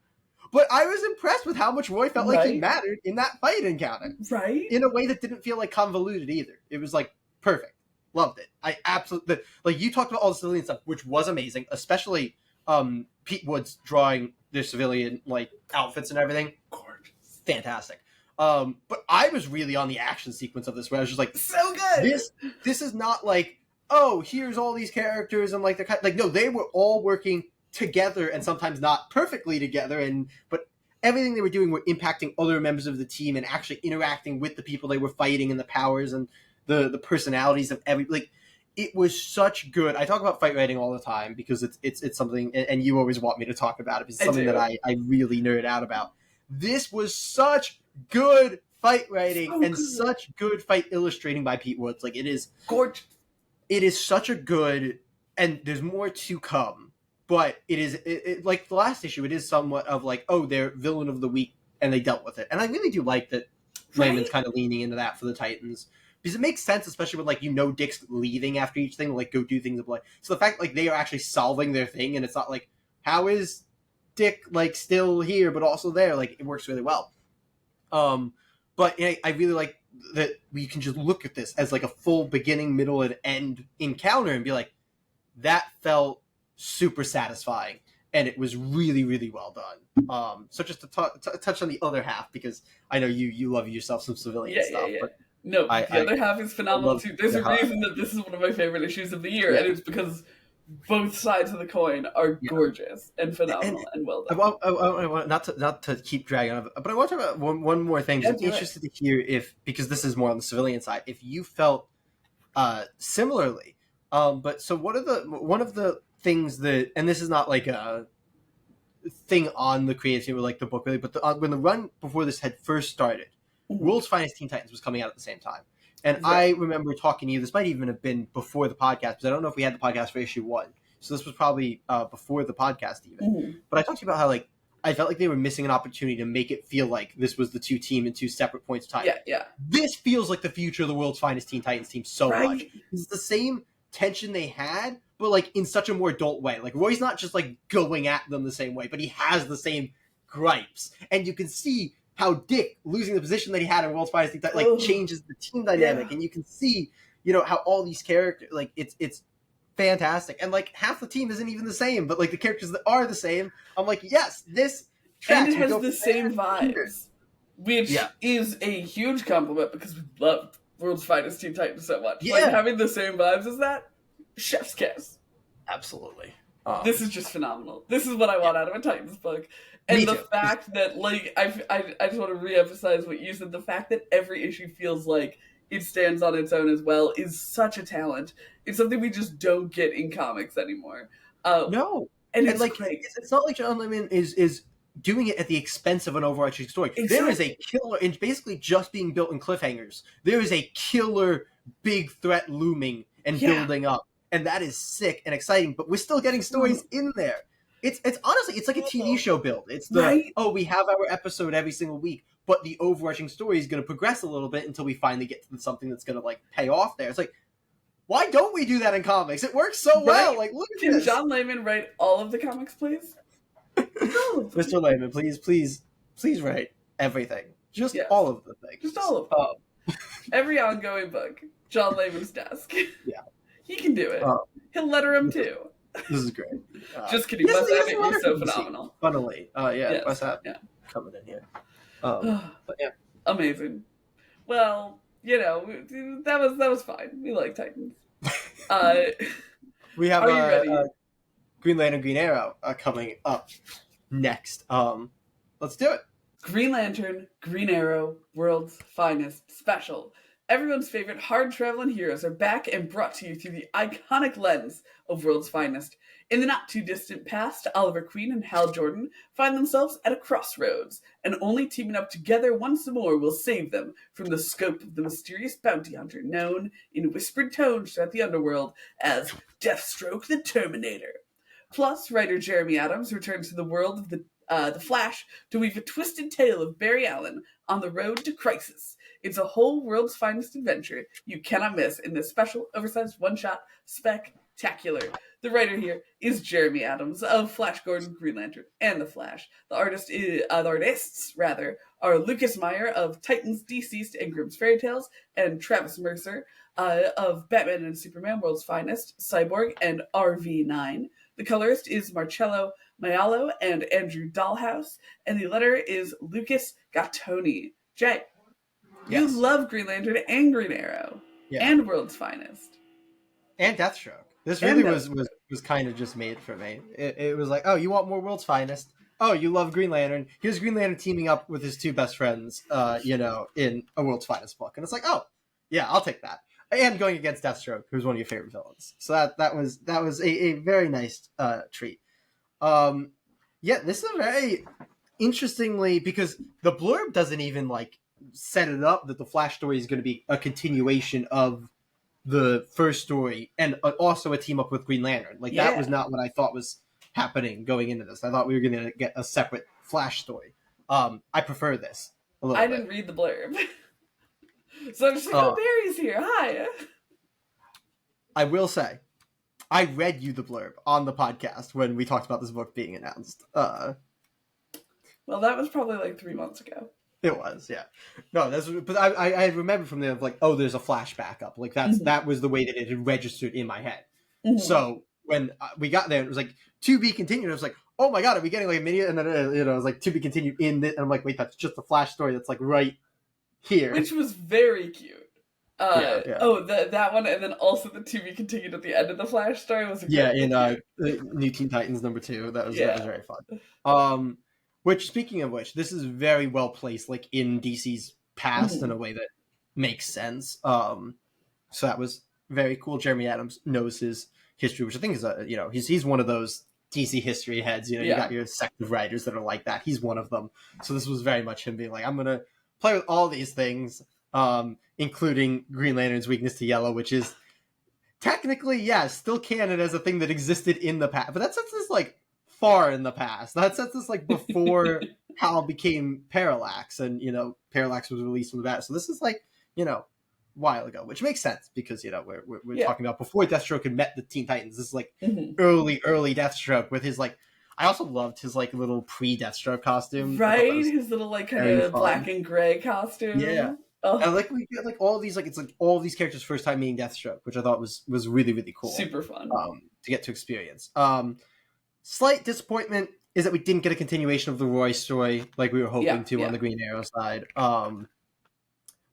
S2: But I was impressed with how much Roy felt like he mattered in that fight encounter.
S1: Right.
S2: In a way that didn't feel like convoluted either. It was like perfect. Loved it. I absolutely, like you talked about all the civilian stuff, which was amazing, especially Pete Woods drawing their civilian like outfits and everything. Gorgeous. Fantastic. But I was really on the action sequence of this where I was just like,
S1: so good.
S2: This is not like, oh, here's all these characters and like they're like, no, they were all working together and sometimes not perfectly together, but everything they were doing were impacting other members of the team and actually interacting with the people they were fighting and the powers and the personalities of every, like, it was such good. I talk about fight writing all the time because it's something, and you always want me to talk about it. It's something that I really nerd out about. This was such good fight writing and such good fight illustrating by Pete Woods. Like, it is
S1: gorgeous.
S2: It is such a good, and there's more to come. But it is like the last issue. It is somewhat of like, oh, they're villain of the week, and they dealt with it. And I really do like that Layman's kind of leaning into that for the Titans because it makes sense, especially when like Dick's leaving after each thing to like go do things of like. So the fact like they are actually solving their thing, and it's not like how is Dick like still here but also there, like it works really well. But I really like that we can just look at this as like a full beginning, middle, and end encounter and be like, that felt super satisfying, and it was really, really well done. So just to touch on the other half, because I know you love yourself some civilian stuff.
S1: Yeah.
S2: But
S1: No,
S2: I
S1: the other half is phenomenal
S2: love
S1: too. There's a
S2: how
S1: reason that this is one of my favorite issues of the year,
S2: yeah.
S1: and it's because both sides of the coin are
S2: Yeah.
S1: gorgeous and
S2: And
S1: phenomenal and well
S2: I
S1: done.
S2: want, I want not to keep dragging on, but I want to talk about one more thing.
S1: Yeah,
S2: I'm
S1: do it.
S2: interested to hear if, because this is more on the civilian side, if you felt similarly. But so one of the things that, and this is not like a thing on the creative team or like the book really, but when the run before this had first started,
S1: Mhm.
S2: World's Finest Teen Titans was coming out at the same time. And
S1: Right.
S2: I remember talking to you, this might even have been before the podcast, because I don't know if we had the podcast for issue 1. So this was probably before the podcast even.
S1: Mhm.
S2: But I talked to you about how like I felt like they were missing an opportunity to make it feel like this was the two team in two separate points of time.
S1: Yeah, yeah.
S2: This feels like the future of the World's Finest Teen Titans team so
S1: Right.
S2: much. It's the same tension they had, but like in such a more adult way. Like Roy's not just like going at them the same way, but he has the same gripes. And you can see how Dick losing the position that he had in World's Finest Teen Titans like changes the team dynamic.
S1: Yeah.
S2: And you can see, you know, how all these characters like it's fantastic. And like half the team isn't even the same, but like the characters that are the same, I'm like, yes, this
S1: And
S2: tracks.
S1: it has the same vibes, which is a huge compliment because we love World's Finest Teen Titans so much.
S2: Yeah.
S1: Like having the same vibes as that, chef's kiss.
S2: Absolutely.
S1: This is just phenomenal. This is what I want out of a Titans book. And the fact that, like, I just want to re-emphasize what you said, the fact that every issue feels like it stands on its own as well is such a talent. It's something we just don't get in comics anymore.
S2: No.
S1: And it's
S2: like
S1: great.
S2: It's not like John Layman is doing it at the expense of an overarching story.
S1: Exactly.
S2: There is a killer, and basically just being built in cliffhangers. There is a killer big threat looming and building up, and that is sick and exciting. But we're still getting stories in there. It's honestly, it's like a TV show build. It's the we have our episode every single week, but the overarching story is going to progress a little bit until we finally get to something that's going to like pay off there. It's like, why don't we do that in comics? It works so well. Like, look at
S1: Can
S2: this.
S1: John Layman write all of the comics, please?
S2: Mr. Layman, please write everything. Just all of the things.
S1: Just all of them. Every ongoing book. John Layman's desk.
S2: Yeah.
S1: He can do it. He'll letter him too.
S2: This is great.
S1: Just kidding. Wes Abbott is so phenomenal.
S2: Funnily. Wes Abbott coming in here. But yeah.
S1: Amazing. Well, you know, that was fine. We like Titans.
S2: We have
S1: are you ready?
S2: Green Lantern, Green Arrow coming up next. Let's do it.
S1: Green Lantern, Green Arrow, World's Finest Special. Everyone's favorite hard-traveling heroes are back and brought to you through the iconic lens of World's Finest. In the not-too-distant past, Oliver Queen and Hal Jordan find themselves at a crossroads, and only teaming up together once more will save them from the scope of the mysterious bounty hunter known in whispered tones throughout the underworld as Deathstroke the Terminator. Plus, writer Jeremy Adams returns to the world of the Flash to weave a twisted tale of Barry Allen on the road to crisis. It's a whole World's Finest adventure you cannot miss in this special, oversized, one-shot spectacular. The writer here is Jeremy Adams of Flash Gordon, Green Lantern, and The Flash. The artists are Lucas Meyer of Titans, Deceased, and Grimm's Fairy Tales, and Travis Mercer of Batman and Superman, World's Finest, Cyborg, and RV9. The colorist is Marcello Maiolo and Andrew Dahlhaus, and the letterer is Lucas Gattoni. Jay, you love Green Lantern and Green Arrow, and World's Finest.
S2: And Deathstroke. This really was kind of just made for me. It was like, oh, you want more World's Finest? Oh, you love Green Lantern. Here's Green Lantern teaming up with his two best friends, in a World's Finest book. And it's like, oh, yeah, I'll take that. And going against Deathstroke, who's one of your favorite villains. So that was a very nice treat. This is a very interestingly, because the blurb doesn't even like set it up that the Flash story is going to be a continuation of the first story and also a team up with Green Lantern. Like that was not what I thought was happening going into this. I thought we were going to get a separate Flash story. I prefer this a little bit.
S1: I didn't read the blurb. So I'm just like, oh, Barry's here. Hi.
S2: I will say, I read you the blurb on the podcast when we talked about this book being announced.
S1: Well, that was probably like 3 months ago.
S2: It was, yeah. No, but I remember from there, like, oh, there's a Flash backup. Like, that was the way that it had registered in my head. Mm-hmm. So when we got there, it was like, to be continued. I was like, oh my God, are we getting like a mini? And then, it was like, to be continued in this. And I'm like, wait, that's just the Flash story that's like right here.
S1: Which was very cute.
S2: Yeah.
S1: Oh, that one, and then also the to be continued at the end of the Flash story was
S2: Yeah,
S1: incredible
S2: in
S1: too.
S2: New Teen Titans #2, that was
S1: Yeah.
S2: very fun. Which, speaking of which, this is very well placed, like in DC's past in
S1: Mhm.
S2: a way that makes sense. So that was very cool. Jeremy Adams knows his history, which I think is he's one of those DC history heads. You know, you
S1: Yeah.
S2: got your sect of writers that are like that. He's one of them. So this was very much him being like, I'm gonna play with all these things, including Green Lantern's weakness to yellow, which is technically, yeah, still canon as a thing that existed in the past, but that sets us like far in the past. That sets us like before Hal became Parallax, and Parallax was released from the bat. So this is like a while ago, which makes sense because we're
S1: Yeah.
S2: talking about before Deathstroke had met the Teen Titans. This is like
S1: Mhm.
S2: early Deathstroke with his like. I also loved his like little pre-Deathstroke costume. I thought that
S1: Right?
S2: was
S1: His little like kind
S2: very
S1: of
S2: fun.
S1: black and gray
S2: Yeah.
S1: costume. Oh,
S2: And like we get like all these like it's like all these characters first time meeting Deathstroke, which I thought was really really cool
S1: super fun.
S2: to get to experience. Slight disappointment is that we didn't get a continuation of the Roy story like we were hoping
S1: Yeah,
S2: to on
S1: yeah.
S2: the Green Arrow side.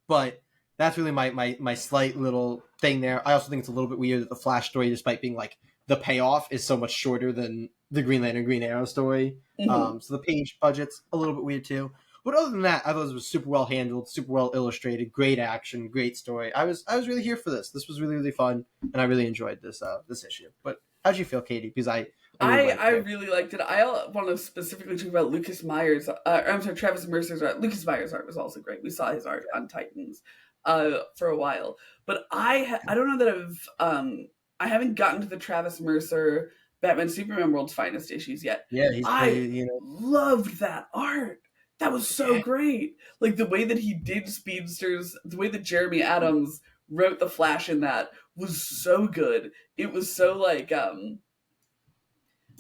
S2: But that's really my slight little thing there. I also think it's a little bit weird that the Flash story, despite being like the payoff, is so much shorter than the Green Lantern Green Arrow story.
S1: Mhm.
S2: So the page budget's a little bit weird too. But other than that, I thought it was super well handled, super well illustrated, great action, great story. I was really here for this. This was really really fun, and I really enjoyed this issue. But how'd you feel, Katie? Because I really liked
S1: I
S2: it.
S1: really liked it. I want to specifically talk about Lucas Myers. I'm sorry, Travis Mercer's art. Lucas Myers' art was also great. We saw his art on Titans for a while, but I don't know that I haven't gotten to the Travis Mercer Batman Superman World's Finest issues yet.
S2: Yeah, he's
S1: I
S2: pretty.
S1: loved that art. That was so
S2: Yeah,
S1: great. Like the way that he did speedsters, the way that Jeremy Adams wrote the Flash in that was so good. It was so like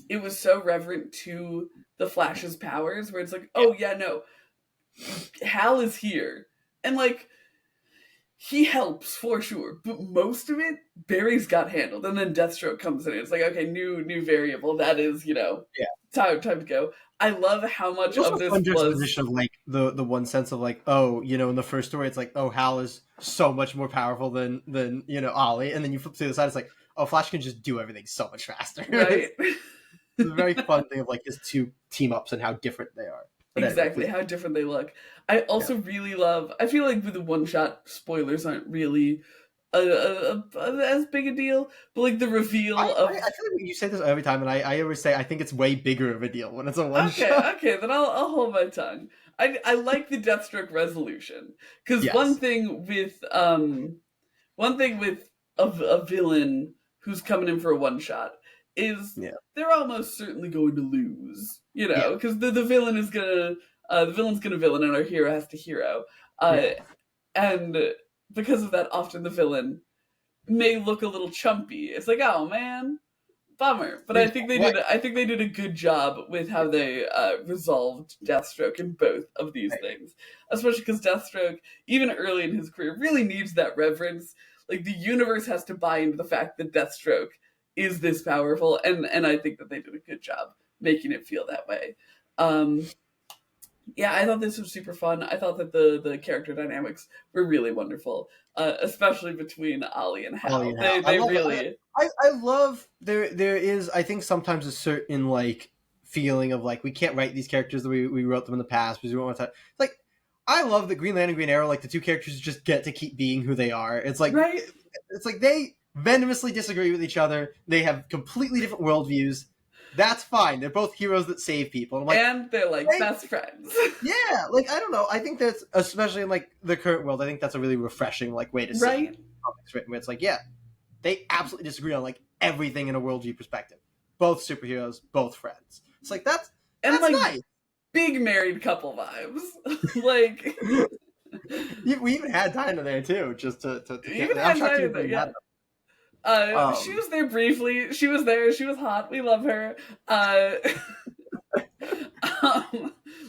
S1: it was so reverent to the Flash's powers, where it's like, oh yeah, no, Hal is here, and like he helps for sure, but most of it Barry's got handled, and then Deathstroke comes in. It's like, okay, new variable. That is,
S2: yeah.
S1: time to go. I love how much
S2: It's also
S1: of
S2: a
S1: this
S2: fun
S1: was
S2: juxtaposition of like the one sense of like, oh, in the first story it's like, oh, Hal is so much more powerful than Ollie, and then you flip to the other side, it's like, oh, Flash can just do everything so much faster.
S1: right.
S2: It's a very fun thing of like his two team ups and how different they are. But anyway,
S1: Exactly,
S2: please.
S1: how different they look. I
S2: Yeah.
S1: also really love. I feel like with the one shot spoilers aren't really as big a deal, but like the reveal
S2: I
S1: of.
S2: feel like you say this every time, and I always say I think it's way bigger of a deal when it's a one
S1: Okay,
S2: shot.
S1: okay, then I'll hold my tongue. I like the Deathstroke resolution because
S2: Yes.
S1: one thing with a villain who's coming in for a one shot is
S2: Yeah.
S1: they're almost certainly going to lose,
S2: Yeah.
S1: because the villain is gonna the villain's gonna villain and our hero has to hero,
S2: Yeah.
S1: and because of that, often the villain may look a little chumpy. It's like, oh man, bummer. But
S2: What?
S1: I think they did a good job with how they resolved Deathstroke in both of these things, especially because Deathstroke, even early in his career, really needs that reverence. Like the universe has to buy into the fact that Deathstroke is this powerful, and I think that they did a good job making it feel that way. Um, yeah, I thought this was super fun. I thought that the character dynamics were really wonderful, especially between Ollie and
S2: Ollie
S1: Hal.
S2: and Hal. I
S1: They
S2: love it.
S1: really.
S2: I love there is I think sometimes a certain like feeling of like we can't write these characters the way we wrote them in the past because we want to like I love that Green Lantern and Green Arrow, like the two characters just get to keep being who they are.
S1: Right.
S2: It's like they venomously disagree with each other. They have completely different worldviews. That's fine. They're both heroes that save people. And I'm like,
S1: And they're like
S2: they,
S1: best friends.
S2: yeah, like I don't know. I think that's especially in like the current world. I think that's a really refreshing like way to see
S1: Right?
S2: comics written. Where it's like, yeah, they absolutely disagree on like everything in a worldview perspective. Both superheroes, both friends. It's like that's
S1: And like
S2: nice.
S1: big married couple vibes. Like
S2: We even had Dinah there too, just to get
S1: even
S2: there. I'm
S1: had
S2: shocked you
S1: Dinah
S2: didn't
S1: there,
S2: bring
S1: yeah.
S2: that
S1: She
S2: up.
S1: was there briefly. She was there. She was hot. We love her. Uh,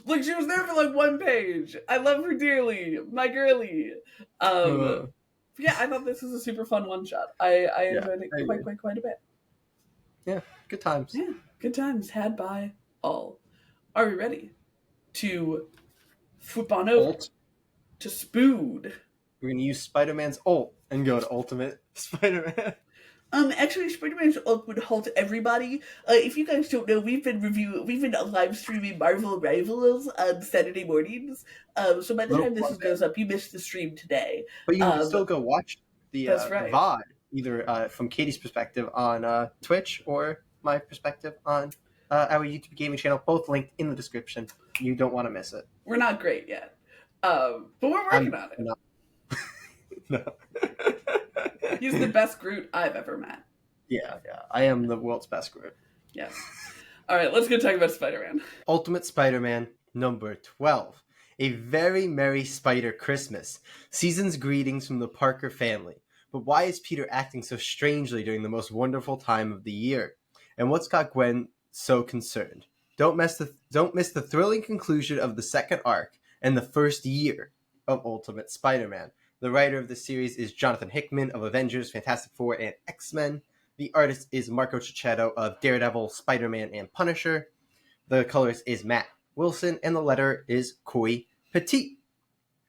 S1: look, she was there for like one page. I love her dearly, my girlie.
S2: Uh,
S1: Yeah, I thought this was a super fun one shot. I
S2: yeah,
S1: enjoyed it
S2: I agree.
S1: quite a bit.
S2: Yeah, good times.
S1: Yeah, good times had by all. Are we ready to flip on over
S2: Bolt.
S1: to Spood?
S2: We're gonna use Spider-Man's ult and go to Ultimate Spider-Man.
S1: Actually, Spider-Man's ult would halt everybody. If you guys don't know, we've been live streaming Marvel Rivals on Saturday mornings. So by the
S2: Little
S1: time this
S2: plug
S1: goes
S2: there.
S1: up, you missed the stream today.
S2: But you can
S1: Um,
S2: still go watch
S1: that's
S2: the
S1: right.
S2: VOD, either from Katie's perspective on Twitch or my perspective on our YouTube gaming channel, both linked in the description. You don't want to miss it.
S1: We're not great yet, but we're working
S2: I'm
S1: on it.
S2: not. No.
S1: He's the best Groot I've ever met.
S2: Yeah. I am the world's best Groot.
S1: Yes. All right, let's go talk about Spider-Man.
S2: Ultimate Spider-Man number 12. A very merry Spider Christmas. Season's greetings from the Parker family. But why is Peter acting so strangely during the most wonderful time of the year? And what's got Gwen so concerned? Don't miss the thrilling conclusion of the second arc and the first year of Ultimate Spider-Man. The writer of the series is Jonathan Hickman of Avengers, Fantastic Four, and X-Men. The artist is Marco Cicchetto of Daredevil, Spider-Man, and Punisher. The colorist is Matt Wilson, and the letter is Koi Petit.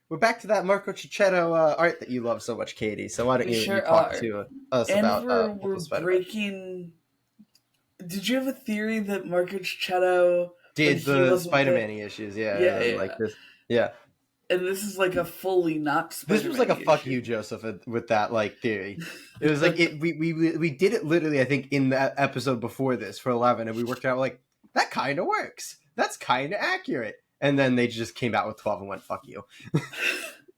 S2: We're back to that Marco Cicchetto art that you love so much, Katie. So why don't you talk to us about
S1: we're breaking. Did you have a theory that Marco Cicchetto
S2: did the Spider-Man issues? Yeah. Like this, yeah.
S1: And this is like a fully not Spider-Man.
S2: This was like a fuck
S1: issue.
S2: you, Joseph, with that like theory. It was like we did it literally, I think, in that episode before this for 11, and we worked out like that kind of works. That's kind of accurate. And then they just came out with 12 and went fuck you.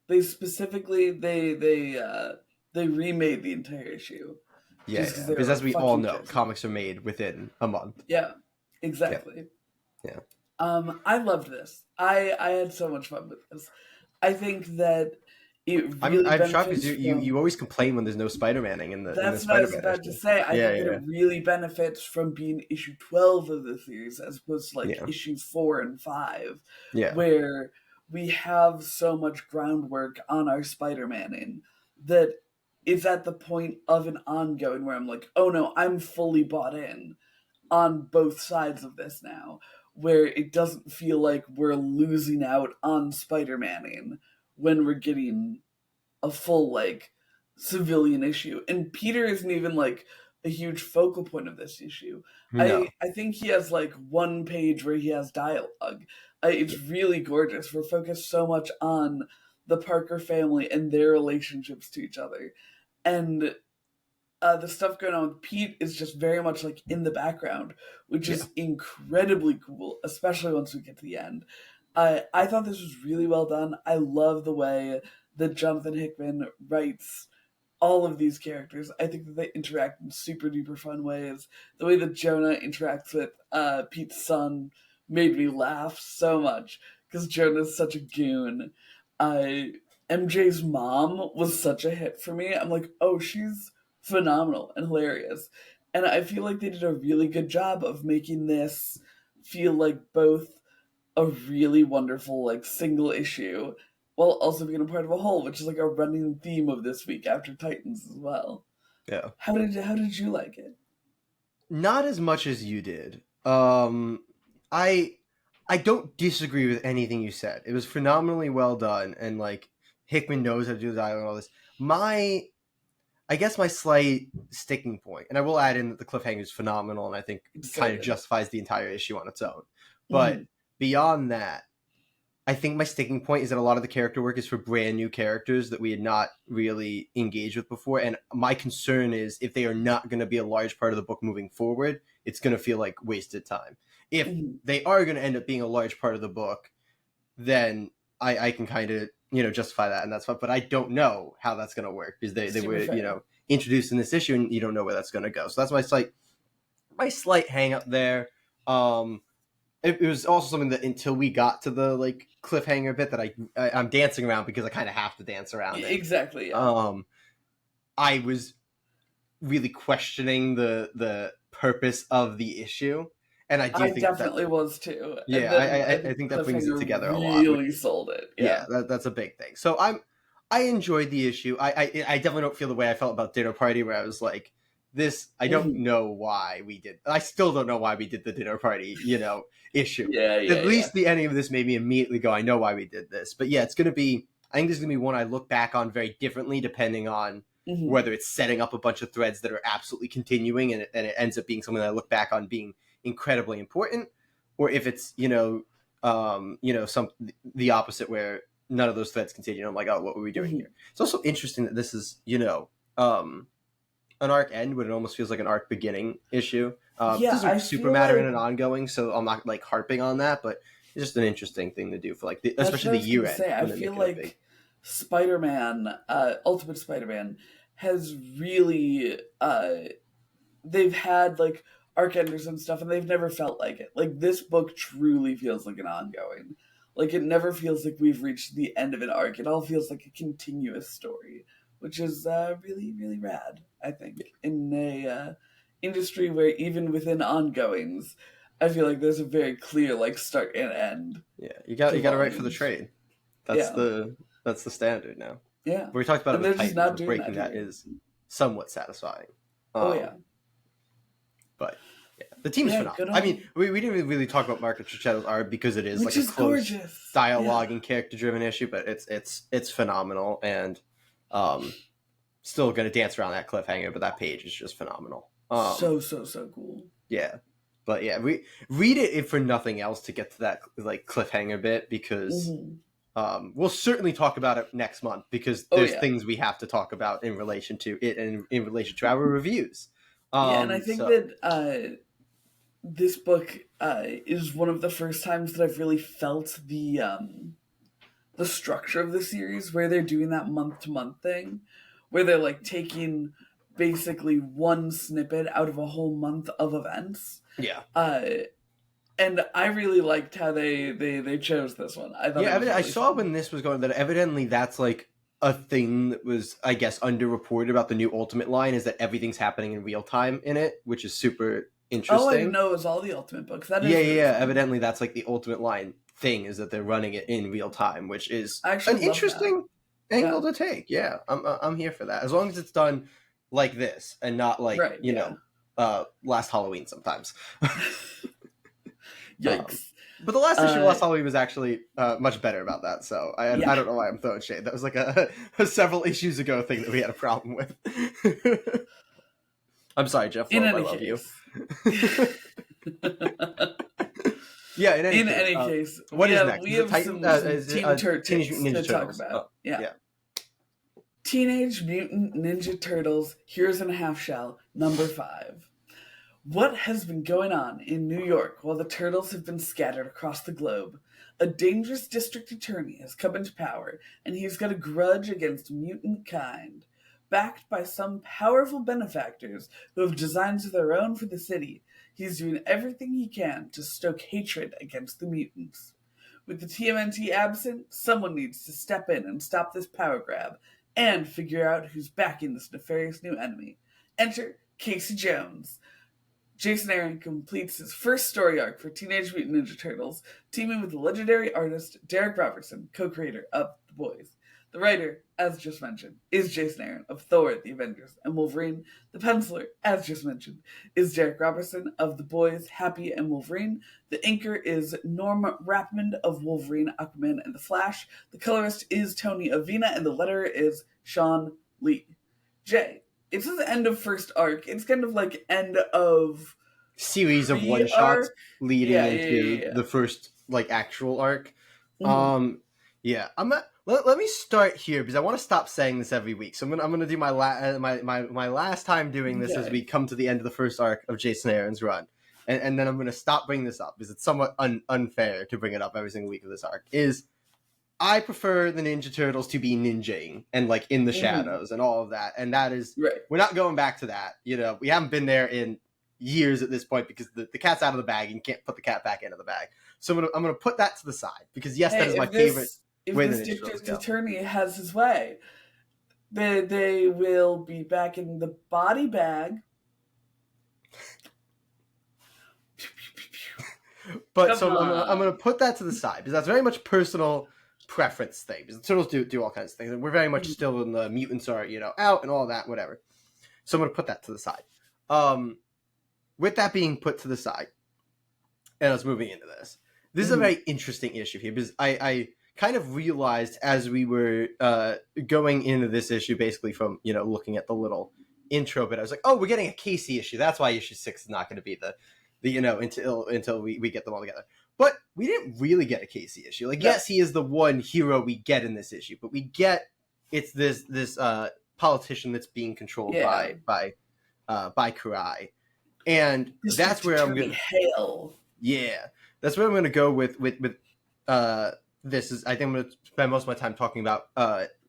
S1: They specifically they remade the entire issue.
S2: Yeah, because as we all know, comics are made within a month.
S1: Yeah, exactly.
S2: Yeah.
S1: I loved this. I had so much fun with this. I think that it really
S2: I'm shocked because you always complain when there's no Spider-Maning in the
S1: That's
S2: in the
S1: what I was
S2: Spider-Man
S1: about
S2: issue.
S1: to say. I think that it really benefits from being issue 12 of the series as opposed to like issue 4 and 5.
S2: Yeah.
S1: Where we have so much groundwork on our Spider-Maning that it's at the point of an ongoing where I'm like, oh no, I'm fully bought in on both sides of this now, where it doesn't feel like we're losing out on Spider-Maning when we're getting a full like civilian issue. And Peter isn't even like a huge focal point of this issue.
S2: No.
S1: I think he has like one page where he has dialogue. It's really gorgeous. We're focused so much on the Parker family and their relationships to each other. And the stuff going on with Pete is just very much like in the background, which is incredibly cool, especially once we get to the end. I thought this was really well done. I love the way that Jonathan Hickman writes all of these characters. I think that they interact in super duper fun ways. The way that Jonah interacts with Pete's son made me laugh so much because Jonah's such a goon. MJ's mom was such a hit for me. I'm like, oh, she's phenomenal and hilarious. And I feel like they did a really good job of making this feel like both a really wonderful like single issue while also being a part of a whole, which is like a running theme of this week after Titans as well.
S2: Yeah.
S1: How did you like it?
S2: Not as much as you did. I don't disagree with anything you said. It was phenomenally well done, and like Hickman knows how to do the dialogue and all this. I guess my slight sticking point, and I will add in that the cliffhanger is phenomenal, and I think kind of justifies the entire issue on its own. But beyond that, I think my sticking point is that a lot of the character work is for brand new characters that we had not really engaged with before. And my concern is if they are not going to be a large part of the book moving forward, it's going to feel like wasted time. If they are going to end up being a large part of the book, then I can kind of, justify that. And that's fine. But I don't know how that's going to work because they were, introduced in this issue and you don't know where that's going to go. So that's my slight hang up there. It was also something that until we got to the like cliffhanger bit that I'm dancing around because I kind of have to dance around it.
S1: Exactly. Yeah.
S2: I was really questioning the purpose of the issue, and I think
S1: definitely was too.
S2: Yeah, I think that brings it together a lot.
S1: Really sold it.
S2: Yeah, that's a big thing. So I enjoyed the issue. I definitely don't feel the way I felt about Dinner Party, where I was like, this, I don't know why we did. I still don't know why we did the Dinner Party, issue. At least the ending of this made me immediately go, I know why we did this. But yeah, it's going to be, I think this is going to be one I look back on very differently depending on whether it's setting up a bunch of threads that are absolutely continuing and it ends up being something that I look back on being incredibly important, or if it's, the opposite where none of those threads continue. I'm like, oh, what were we doing here? It's also interesting that this is, an arc end, but it almost feels like an arc beginning issue. It doesn't super matter in an ongoing, so I'm not like harping on that, but it's just an interesting thing to do for like, especially the year end.
S1: I feel like Spider-Man, Ultimate Spider-Man, has really, they've had like arc enders and stuff, and they've never felt like it. Like, this book truly feels like an ongoing. Like, it never feels like we've reached the end of an arc. It all feels like a continuous story, which is really, really rad, I think, in a industry where even within ongoings, I feel like there's a very clear like start and end.
S2: Yeah, you got to write for the trade. That's the standard now.
S1: Yeah,
S2: we talked about it with Titans, breaking that is somewhat satisfying.
S1: But
S2: yeah, the team's phenomenal. I mean, we didn't really talk about Marco Cicchetto's art because it is
S1: which
S2: like
S1: is
S2: a close
S1: gorgeous
S2: dialogue and character driven issue, but it's phenomenal, and still gonna dance around that cliffhanger, but that page is just phenomenal.
S1: So cool.
S2: Yeah. But yeah, we read it if for nothing else to get to that like cliffhanger bit, because we'll certainly talk about it next month, because there's things we have to talk about in relation to it and in relation to our reviews.
S1: And I think that this book is one of the first times that I've really felt the structure of the series, where they're doing that month-to-month thing, where they're like taking basically one snippet out of a whole month of events.
S2: Yeah.
S1: And I really liked how they chose this one. I thought
S2: I saw when this was going that evidently that's like a thing that was, I guess, underreported about the new Ultimate line, is that everything's happening in real time in it, which is super interesting.
S1: Oh, I didn't know it was all the Ultimate books. That is
S2: Evidently that's like the Ultimate line thing, is that they're running it in real time, which is an interesting angle to take. Yeah, I'm here for that, as long as it's done like this and not like Last Halloween sometimes.
S1: Yikes.
S2: But the last issue of Last Halloween was actually much better about that, so I don't know why I'm throwing shade. That was like a several issues ago thing that we had a problem with. I'm sorry, Jeff. I love you. Yeah, in any case,
S1: what
S2: is next?
S1: We have some Teenage Mutant Ninja Turtles to talk about. Yeah. Teenage Mutant Ninja Turtles, Heroes in a Half Shell, number 5. What has been going on in New York while the Turtles have been scattered across the globe? A dangerous district attorney has come into power, and he's got a grudge against mutant kind. Backed by some powerful benefactors who have designs of their own for the city, he's doing everything he can to stoke hatred against the mutants. With the TMNT absent, someone needs to step in and stop this power grab, and figure out who's backing this nefarious new enemy. Enter Casey Jones. Jason Aaron completes his first story arc for Teenage Mutant Ninja Turtles, teaming with the legendary artist Derek Robertson, co-creator of The Boys. The writer, as just mentioned, is Jason Aaron of Thor, The Avengers, and Wolverine. The penciler, as just mentioned, is Derek Robertson of The Boys, Happy, and Wolverine. The inker is Norm Rapmond of Wolverine, Aquaman, and The Flash. The colorist is Tony Avina, and the letterer is Sean Lee. Jay, it's the end of first arc. It's kind of like end of
S2: series of one shots leading into the first like actual arc. I'm not. Let me start here, because I want to stop saying this every week. So I'm gonna do my last time doing this as we come to the end of the first arc of Jason Aaron's run, and then I'm gonna stop bringing this up because it's somewhat unfair to bring it up every single week of this arc. I prefer the Ninja Turtles to be ninjaing and like in the shadows and all of that. And that is, we're not going back to that. We haven't been there in years at this point, because the cat's out of the bag and you can't put the cat back into the bag. So I'm going to put that to the side, because that is my favorite way the Ninja Turtles go.
S1: If this attorney has his way, they will be back in the body bag.
S2: But I'm going to put that to the side, because that's very much personal preference thing, because the Turtles do all kinds of things, and we're very much still in the mutants are out and all that, whatever. So I'm going to put that to the side. With that being put to the side, and us moving into this is a very interesting issue here, because I kind of realized as we were going into this issue, basically from, looking at the little intro bit, I was like, oh, we're getting a Casey issue. That's why issue 6 is not going to be the until we get them all together. But we didn't really get a Casey issue. Like, yes, he is the one hero we get in this issue, but we get it's this politician that's being controlled by Karai, and that's where I'm gonna
S1: hail.
S2: Yeah, that's where I'm gonna go with this. Is I think I'm gonna spend most of my time talking about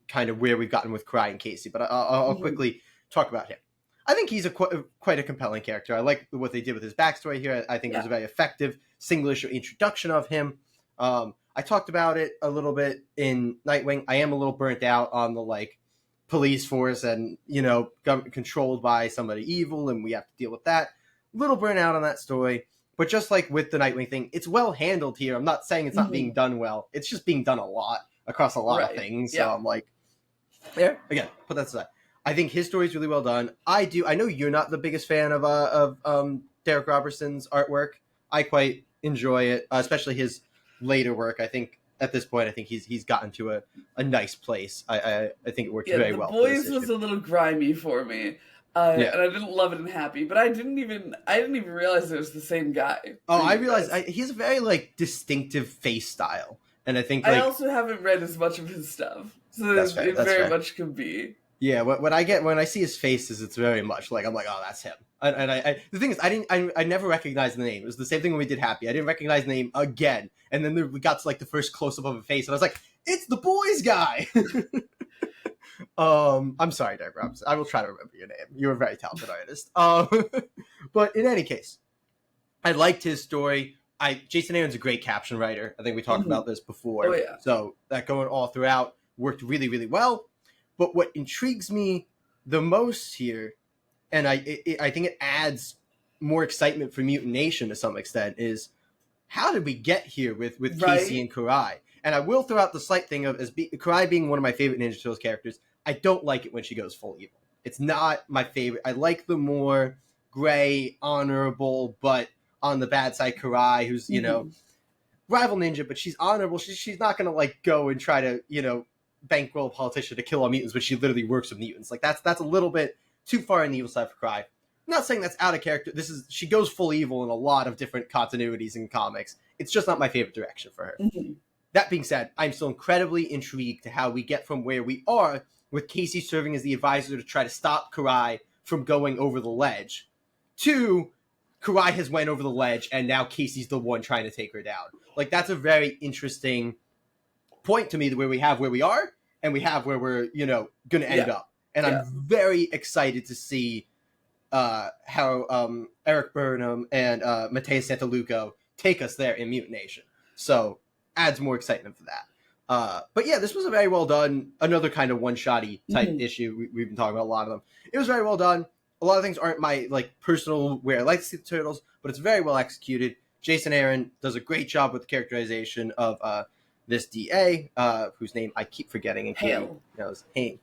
S2: kind of where we've gotten with Karai and Casey, but I'll quickly talk about him. I think he's quite a compelling character. I like what they did with his backstory here. I think it was a very effective single issue introduction of him. I talked about it a little bit in Nightwing. I am a little burnt out on the police force and government controlled by somebody evil, and we have to deal with that. A little burnt out on that story, but just like with the Nightwing thing, it's well handled here. I'm not saying it's not being done well. It's just being done a lot across a lot of things. So I'm like, again, put that aside. I think his story is really well done. I know you're not the biggest fan of Derek Robertson's artwork. I quite enjoy it, especially his later work. I think at this point, he's gotten to a nice place. I think it worked very well.
S1: The Boys was a little grimy for me, and I didn't love it in Happy, but I didn't even realize it was the same guy.
S2: Oh, I realized he has a very distinctive face style, and I think
S1: I also haven't read as much of his stuff, so it very much could be.
S2: Yeah, when I see his faces, it's very much I'm like, oh, that's him. And I the thing is, I never recognized the name. It was the same thing when we did Happy. I didn't recognize the name again, and then we got to the first close up of a face, and I was like, it's the Boys guy. I'm sorry, Derek Robinson. I will try to remember your name. You're a very talented artist. But in any case, I liked his story. Jason Aaron's a great caption writer. I think we talked about this before.
S1: Oh, yeah.
S2: So that going all throughout worked really, really well. But what intrigues me the most here, and I think it adds more excitement for Mutant Nation to some extent, is how did we get here with Casey and Karai? And I will throw out the slight thing of Karai being one of my favorite Ninja Turtles characters. I don't like it when she goes full evil. It's not my favorite. I like the more gray, honorable, but on the bad side Karai, who's rival ninja, but she's honorable. She's not gonna go and try to bankroll a politician to kill all mutants, but she literally works with mutants. That's a little bit too far on the evil side for Karai. I'm not saying that's out of character. She goes full evil in a lot of different continuities in comics. It's just not my favorite direction for her. That being said, I'm still incredibly intrigued to how we get from where we are with Casey serving as the advisor to try to stop Karai from going over the ledge to Karai has went over the ledge and now Casey's the one trying to take her down. That's a very interesting point to me, where we have where we are and we have where we're going to end up, and I'm very excited to see how Eric Burnham and Mateus Santaluco take us there in Mutant Nation. So adds more excitement for that. But yeah, this was a very well done, another kind of one-shotty type issue. We've been talking about a lot of them. It was very well done. A lot of things aren't my personal where I like to see the Turtles, but it's very well executed. Jason Aaron does a great job with the characterization of this DA, whose name I keep forgetting, and
S1: Hale.
S2: knows Hale.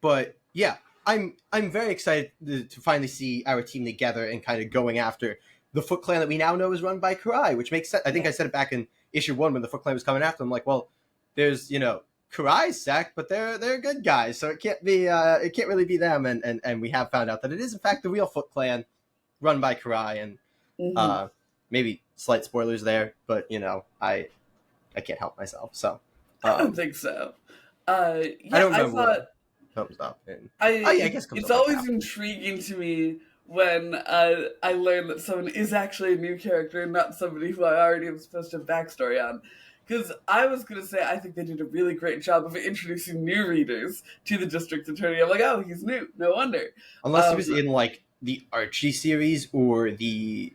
S2: But yeah, I'm very excited to finally see our team together and kind of going after the Foot Clan that we now know is run by Karai, which makes sense. I think I said it back in issue 1 when the Foot Clan was coming after them. Like, well, there's Karai's sect, but they're good guys, so it can't really be them. And we have found out that it is in fact the real Foot Clan, run by Karai, and maybe slight spoilers there, but I can't help myself. So
S1: I don't think so.
S2: I don't remember. I thought thumbs up. I guess
S1: it's always intriguing to me when I learn that someone is actually a new character and not somebody who I already am supposed to have backstory on. Because I was going to say, I think they did a really great job of introducing new readers to the District Attorney. I'm like, oh, he's new. No wonder.
S2: Unless he was in the Archie series or the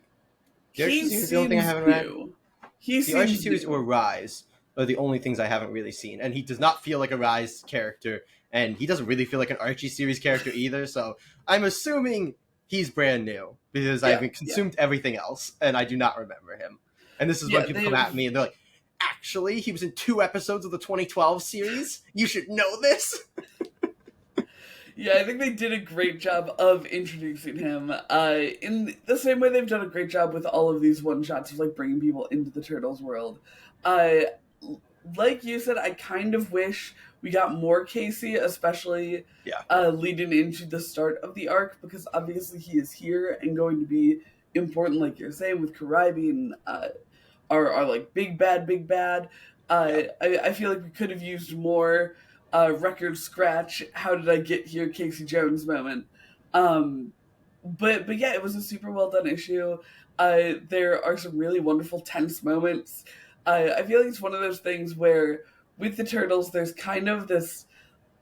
S2: Archie series is the only thing I haven't read. The Archie series or Rise are the only things I haven't really seen. And he does not feel like a Rise character. And he doesn't really feel like an Archie series character either. So I'm assuming he's brand new because I've consumed everything else and I do not remember him. And this is when people come at me and they're like, actually, he was in 2 episodes of the 2012 series? You should know this.
S1: Yeah, I think they did a great job of introducing him in the same way they've done a great job with all of these one-shots of bringing people into the Turtles world. like you said, I kind of wish we got more Casey, especially
S2: Yeah,
S1: leading into the start of the arc, because obviously he is here and going to be important, like you're saying, with Karai being our like big bad.
S2: yeah,
S1: I feel like we could have used more record scratch. How did I get here, Casey Jones moment. Um, but yeah, it was a super well done issue. There are some really wonderful tense moments. I feel like it's one of those things where with the turtles, there's kind of this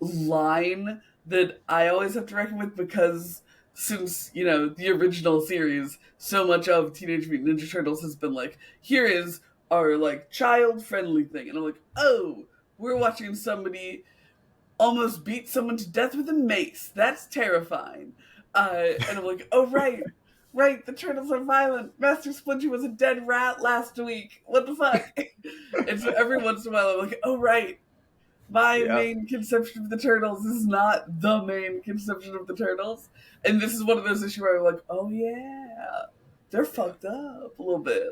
S1: line that I always have to reckon with, because since, the original series, so much of Teenage Mutant Ninja Turtles has been like, here is our like child friendly thing. And I'm like, oh, we're watching somebody almost beat someone to death with a mace. That's terrifying. And I'm like, oh, right, the turtles are violent. Master Splinter was a dead rat last week. What the fuck? And so every once in a while I'm like, oh, right, my
S2: yeah.
S1: main conception of the turtles is not the main conception of the turtles. And this is one of those issues where I'm like, oh yeah, they're fucked up a little bit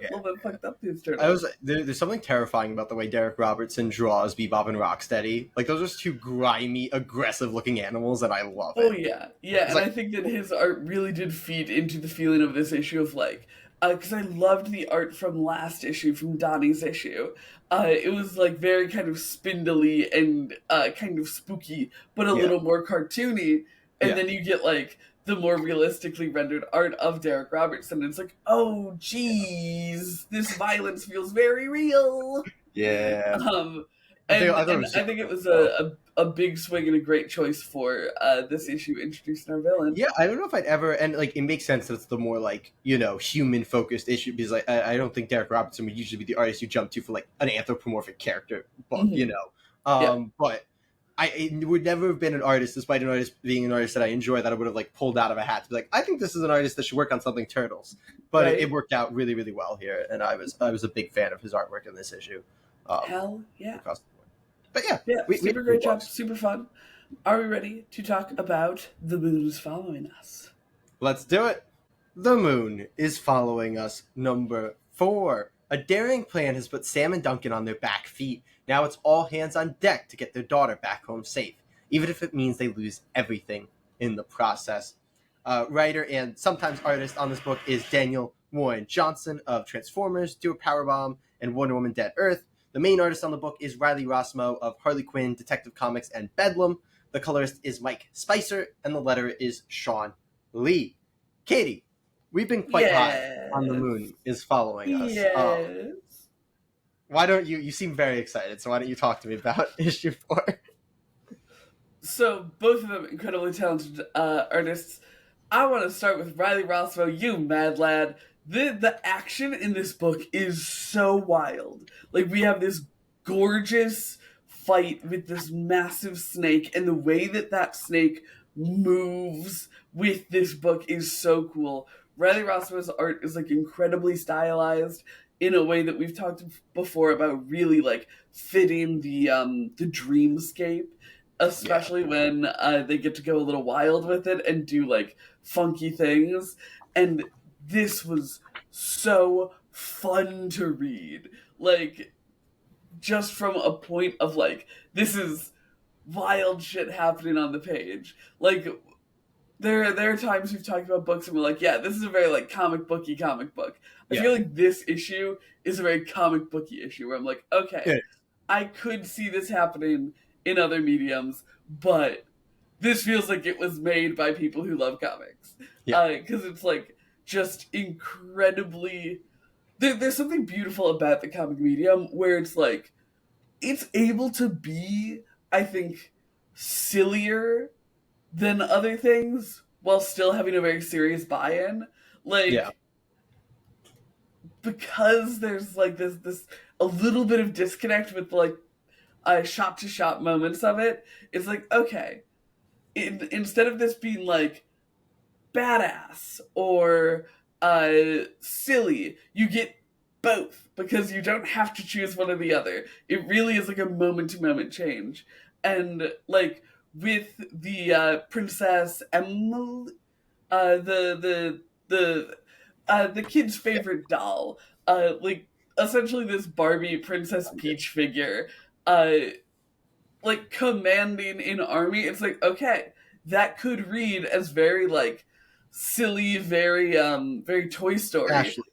S1: fucked up, these
S2: I was
S1: turtles.
S2: there's something terrifying about the way Derek Robertson draws Bebop and Rocksteady. Like those are just two grimy, aggressive-looking animals, and I love
S1: Oh
S2: it.
S1: yeah, yeah,
S2: It's
S1: and I
S2: like,
S1: think that his art really did feed into the feeling of this issue of like, because I loved the art from last issue, from Donnie's issue. It was like very kind of spindly and kind of spooky, but a
S2: yeah,
S1: little more cartoony. And
S2: yeah,
S1: then you get like the more realistically rendered art of Derek Robertson. And it's like, oh geez, this violence feels very real.
S2: yeah.
S1: Um,
S2: I thought it
S1: and
S2: was
S1: I
S2: super
S1: think it
S2: good
S1: was
S2: though.
S1: a big swing and a great choice for this issue introducing our villain.
S2: Yeah, I don't know if I'd ever, and like it makes sense that it's the more like human focused issue because like I don't think Derek Robertson would usually be the artist you jump to for like an anthropomorphic character book.
S1: Hmm. Yeah,
S2: But it would never have been an artist, despite an artist being an artist that I enjoy, that I would have like pulled out of a hat to be like, I think this is an artist that should work on something Turtles. But it
S1: right.
S2: worked out really, really well here, and I was a big fan of his artwork in this issue, um,
S1: Hell yeah.
S2: across the board. But yeah,
S1: Yeah,
S2: we
S1: super
S2: have three
S1: great job,
S2: books.
S1: super fun. Are we ready to talk about the moons following us?
S2: Let's do it. The moon is following us. Number 4. A daring plan has put Sam and Duncan on their back feet. Now it's all hands on deck to get their daughter back home safe, even if it means they lose everything in the process. Writer and sometimes artist on this book is Daniel Warren Johnson of Transformers, Do a Powerbomb, and Wonder Woman Dead Earth. The main artist on the book is Riley Rossmo of Harley Quinn, Detective Comics, and Bedlam. The colorist is Mike Spicer, and the letterer is Sean Lee. Katie, we've been quite high on the
S1: Yes.
S2: moon is following us.
S1: Yes.
S2: Why don't you seem very excited, so why don't you talk to me about issue 4?
S1: So, both of them incredibly talented artists. I want to start with Riley Rossmo, you mad lad. The action in this book is so wild. Like, we have this gorgeous fight with this massive snake, and the way that that snake moves with this book is so cool. Riley Rossmo's art is like incredibly stylized in a way that we've talked before about really like fitting the dreamscape,
S2: Yeah,
S1: especially when they get to go a little wild with it and do like funky things. And this was so fun to read. Like, just from a point of like, this is wild shit happening on the page. Like, there are times we've talked about books and we're like, yeah, this is a very like comic booky comic book. I
S2: yeah,
S1: feel like this issue is a very comic booky issue where I'm like, okay,
S2: yeah,
S1: I could see this happening in other mediums, but this feels like it was made by people who love comics.
S2: yeah,
S1: Because it's like just incredibly. There's something beautiful about the comic medium where it's like, it's able to be, I think, sillier than other things while still having a very serious buy-in.
S2: yeah,
S1: Like, because there's like this a little bit of disconnect with like shop to shop moments of it. It's like, okay, instead of this being like badass or silly, you get both because you don't have to choose one or the other. It really is like a moment to moment change. And like with the Princess Emily, the kid's favorite doll, like essentially this Barbie Princess Peach figure, uh, like commanding an army. It's like, okay, that could read as very like silly, very Toy Story,
S2: Ashley,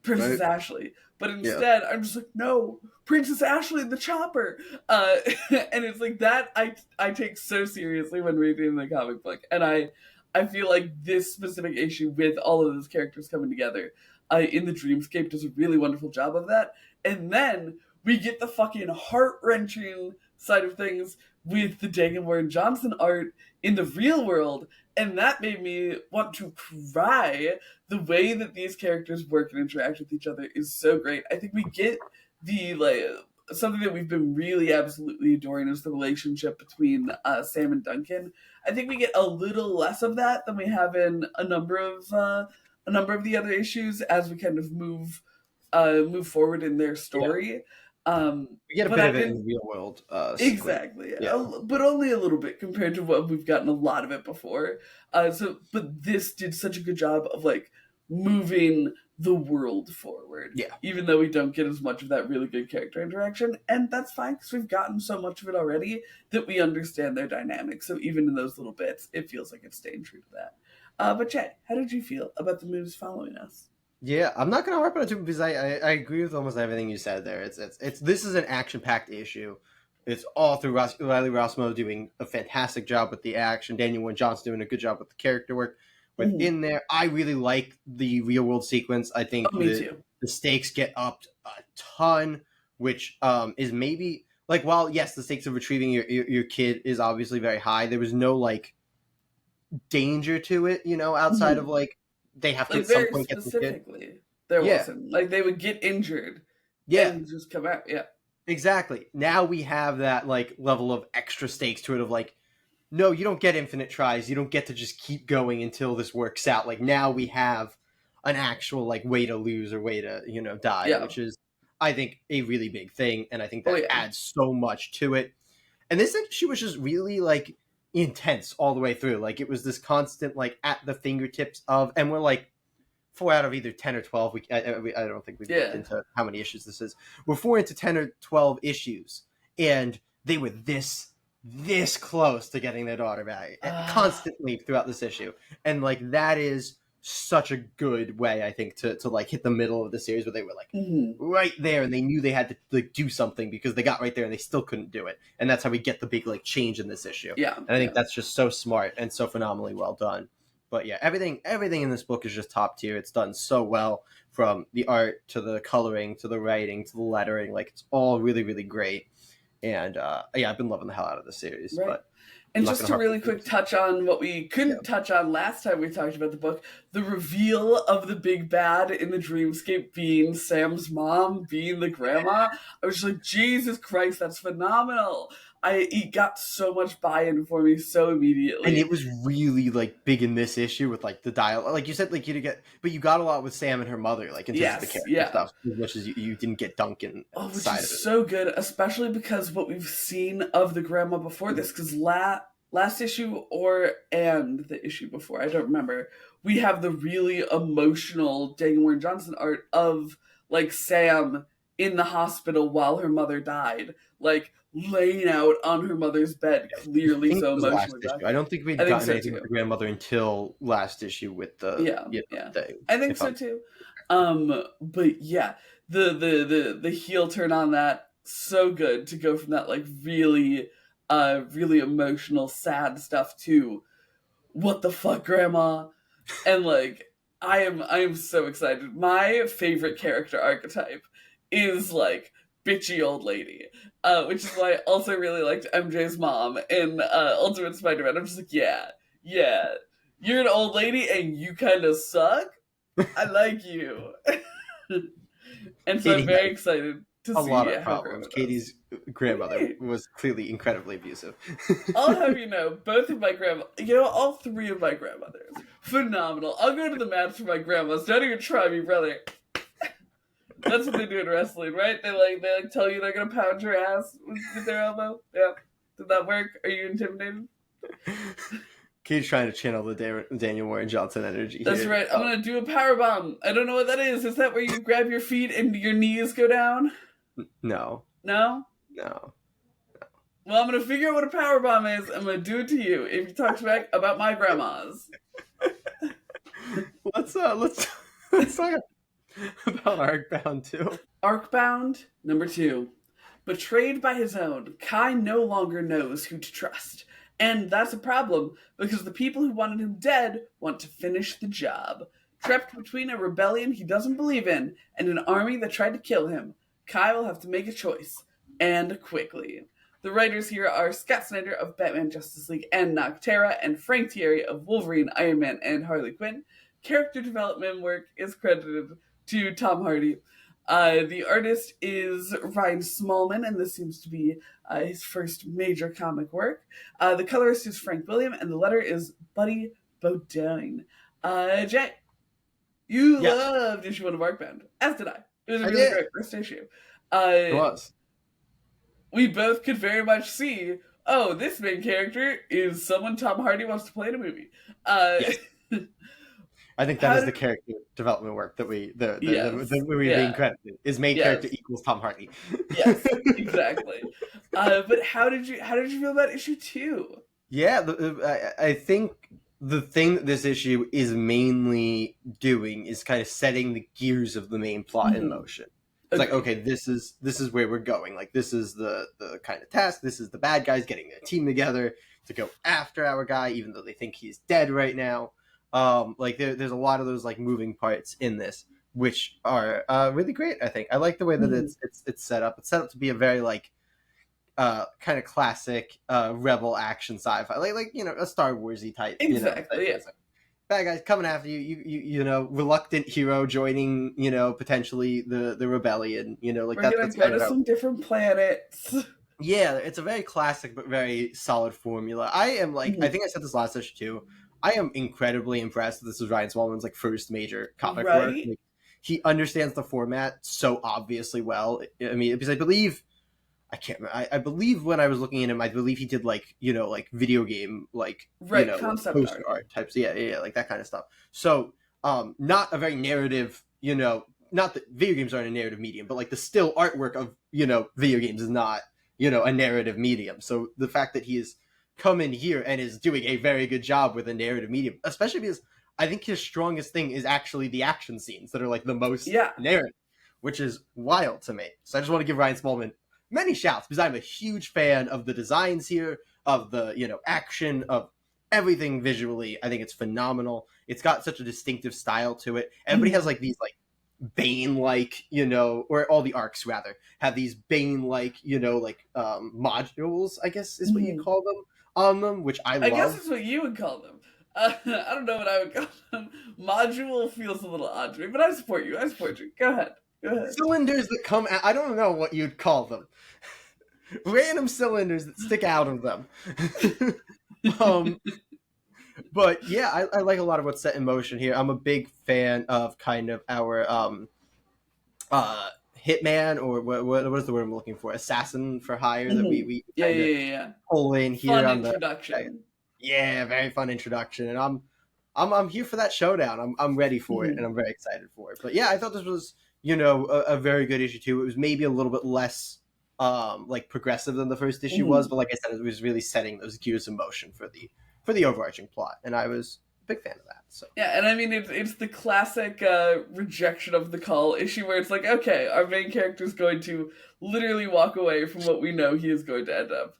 S1: Princess
S2: right?
S1: Ashley. But
S2: Yeah.
S1: instead, I'm just like, no, Princess Ashley the Chopper. And it's like that I take so seriously when reading the comic book, and I feel like this specific issue with all of those characters coming together in the Dreamscape does a really wonderful job of that. And then we get the fucking heart wrenching side of things with the Dagenmore and Johnson art in the real world, and that made me want to cry. The way that these characters work and interact with each other is so great. I think we get the like something that we've been really absolutely adoring is the relationship between Sam and Duncan. I think we get a little less of that than we have in a number of the other issues as we kind of move forward in their
S2: Yeah.
S1: story.
S2: We get a
S1: But
S2: bit
S1: I
S2: of it in the
S1: didn't
S2: real world sequence.
S1: exactly,
S2: Yeah.
S1: but only a little bit compared to what we've gotten a lot of it before. But this did such a good job of like moving the world forward,
S2: Yeah.
S1: even though we don't get as much of that really good character interaction, and that's fine because we've gotten so much of it already that we understand their dynamics. So even in those little bits, it feels like it's staying true to that. But Jay, how did you feel about the moves following us?
S2: Yeah, I'm not gonna harp on it too because I agree with almost everything you said there. It's this is an action packed issue. It's all through Riley Rossmo doing a fantastic job with the action. Daniel Wynne Johnson doing a good job with the character work
S1: Mhm.
S2: within there. I really like the real world sequence. I think
S1: Oh, me too.
S2: the stakes get upped a ton, which is maybe like while yes the stakes of retrieving your kid is obviously very high. There was no like danger to it, outside of
S1: Mhm.
S2: like they have to
S1: Like
S2: at some
S1: very
S2: point get the kid.
S1: specifically, there
S2: Yeah,
S1: wasn't like they would get injured
S2: yeah,
S1: and just come out. Yeah.
S2: exactly. Now we have that like level of extra stakes to it of like, no, you don't get infinite tries. You don't get to just keep going until this works out. Like now we have an actual like way to lose or way to, die,
S1: Yeah.
S2: which is I think a really big thing. And I think
S1: Oh
S2: that
S1: yeah.
S2: adds so much to it. And this issue was just really like intense all the way through. Like it was this constant like at the fingertips of, and we're like 4 out of either 10 or 12. I don't think we've looked
S1: Yeah.
S2: into how many issues this is. We're 4 into 10 or 12 issues, and they were this close to getting their daughter back constantly throughout this issue, and like that is such a good way I think to like hit the middle of the series where they were like
S1: Mhm.
S2: right there and they knew they had to like do something because they got right there and they still couldn't do it, and that's how we get the big like change in this issue.
S1: Yeah.
S2: And I think
S1: Yeah.
S2: that's just so smart and so phenomenally well done. But yeah, everything in this book is just top tier. It's done so well, from the art to the coloring to the writing to the lettering. Like it's all really really great. And yeah, I've been loving the hell out of the series.
S1: Right.
S2: But I'm
S1: And
S2: not
S1: just
S2: going to
S1: to
S2: harp on
S1: really
S2: too
S1: quick
S2: much.
S1: touch on what we
S2: Yeah,
S1: couldn't touch on last time we talked about the book, the reveal of the big bad in the dreamscape being Sam's mom, being the grandma. I was just like, Jesus Christ, that's phenomenal. It got so much buy-in for me so
S2: and
S1: immediately.
S2: it was really like big in this issue with like the dialogue. Like you said, like you get, but you got a lot with Sam and her mother, like in terms of the
S1: Yes,
S2: character
S1: yeah.
S2: stuff, as much as you didn't get Duncan
S1: Oh, which
S2: side
S1: is
S2: of it.
S1: so good, especially because what we've seen of the grandma before this, because last issue and the issue before, I don't remember, we have the really emotional Daniel Warren Johnson art of like Sam in the hospital while her mother died, like laying out on her mother's bed,
S2: I
S1: clearly
S2: think it
S1: so
S2: was last
S1: emotionally
S2: issue.
S1: wrecked.
S2: I don't think
S1: I
S2: we'd
S1: think
S2: gotten
S1: so
S2: anything with
S1: too.
S2: the grandmother until last issue with the
S1: Yeah, yeah.
S2: thing.
S1: I think
S2: If
S1: so
S2: I'm
S1: too. But yeah, the heel turn on that so good to go from that like really emotional, sad stuff to what the fuck, grandma, and like I am so excited. My favorite character archetype is like bitchy old lady, which is why I also really liked MJ's mom in Ultimate Spider-Man. I'm just like, yeah, you're an old lady and you kind of suck. I like you. And so I'm
S2: Katie had
S1: very excited to
S2: a lot
S1: see
S2: of
S1: how
S2: problems.
S1: Grandma does.
S2: Katie's grandmother
S1: Right.
S2: was clearly incredibly abusive.
S1: I'll have you know, both of my all three of my grandmothers, phenomenal. I'll go to the mat for my grandmas. Don't even try me, brother. That's what they do in wrestling, right? They tell you they're gonna pound your ass with their elbow. Yeah. Did that work? Are you intimidated?
S2: He's trying to channel the Daniel Warren Johnson energy.
S1: That's
S2: here.
S1: right. I'm gonna do a power bomb. I don't know what that is. Is that where you grab your feet and your knees go down?
S2: No.
S1: No?
S2: No.
S1: Well, I'm gonna figure out what a power bomb is. I'm gonna do it to you if you talk back about my grandmas.
S2: Let's talk about Arcbound too.
S1: Arcbound, number 2. Betrayed by his own, Kai no longer knows who to trust. And that's a problem, because the people who wanted him dead want to finish the job. Trapped between a rebellion he doesn't believe in and an army that tried to kill him, Kai will have to make a choice, and quickly. The writers here are Scott Snyder of Batman Justice League and Noctera, and Frank Thierry of Wolverine, Iron Man, and Harley Quinn. Character development work is credited to Tom Hardy. The artist is Ryan Smallman, and this seems to be his first major comic work. The colorist is Frank William, and the letter is Buddy Bodine. Jay, you loved issue 1 of Arcbound, as did I. It was a really great first issue.
S2: It was.
S1: We both could very much see, oh, this main character is someone Tom Hardy wants to play in a movie.
S2: Yes. I think that is the character development work that we're being credited. Is main character equals Tom Hardy.
S1: Yes, exactly. But how did you feel about issue 2?
S2: Yeah, I think the thing that this issue is mainly doing is kind of setting the gears of the main plot in motion. It's like, okay, this is where we're going. Like, this is the kind of task. This is the bad guys getting their team together to go after our guy, even though they think he's dead right now. Like there's a lot of those like moving parts in this, which are really great. I think I like the way that it's set up. It's set up to be a very like kind of classic rebel action sci-fi, like a Star Warsy type.
S1: Exactly.
S2: Bad guys coming after you. You know, reluctant hero joining. Potentially the rebellion. Like
S1: we're gonna go to some different planets.
S2: Yeah, it's a very classic but very solid formula. I am like, I think I said this last issue too. I am incredibly impressed that this is Ryan Smallman's like first major comic work. Like, he understands the format so obviously well. I mean, because I believe when I was looking at him, I believe he did like video game
S1: concept
S2: poster art types. Yeah, like that kind of stuff. So not a very narrative. Not that video games aren't a narrative medium, but like the still artwork of video games is not a narrative medium. So the fact that he is come in here and is doing a very good job with a narrative medium, especially because I think his strongest thing is actually the action scenes that are like the most narrative, which is wild to me. So I just want to give Ryan Smallman many shouts because I'm a huge fan of the designs here, of the action, of everything visually. I think it's phenomenal. It's got such a distinctive style to it. Everybody has like these like Bane-like, or all the arcs rather have these Bane-like, modules, I guess is what you call them, on them, which I love.
S1: I guess it's what you would call them. I don't know what I would call them. Module feels a little odd to me, but I support you. Go ahead.
S2: Cylinders that come out. I don't know what you'd call them. Random cylinders that stick out of them. But yeah, I like a lot of what's set in motion here. I'm a big fan of kind of our hitman, or what is the word I'm looking for? Assassin for hire that we pull in here
S1: fun
S2: on
S1: introduction.
S2: Very fun introduction, and I'm here for that showdown. I'm ready for it, and I'm very excited for it. But yeah, I thought this was a very good issue too. It was maybe a little bit less like progressive than the first issue was, but like I said, it was really setting those gears in motion for the overarching plot, and I was a big fan of that. So
S1: yeah, and I mean it's the classic rejection of the call issue where it's like, okay, our main character is going to literally walk away from what we know he is going to end up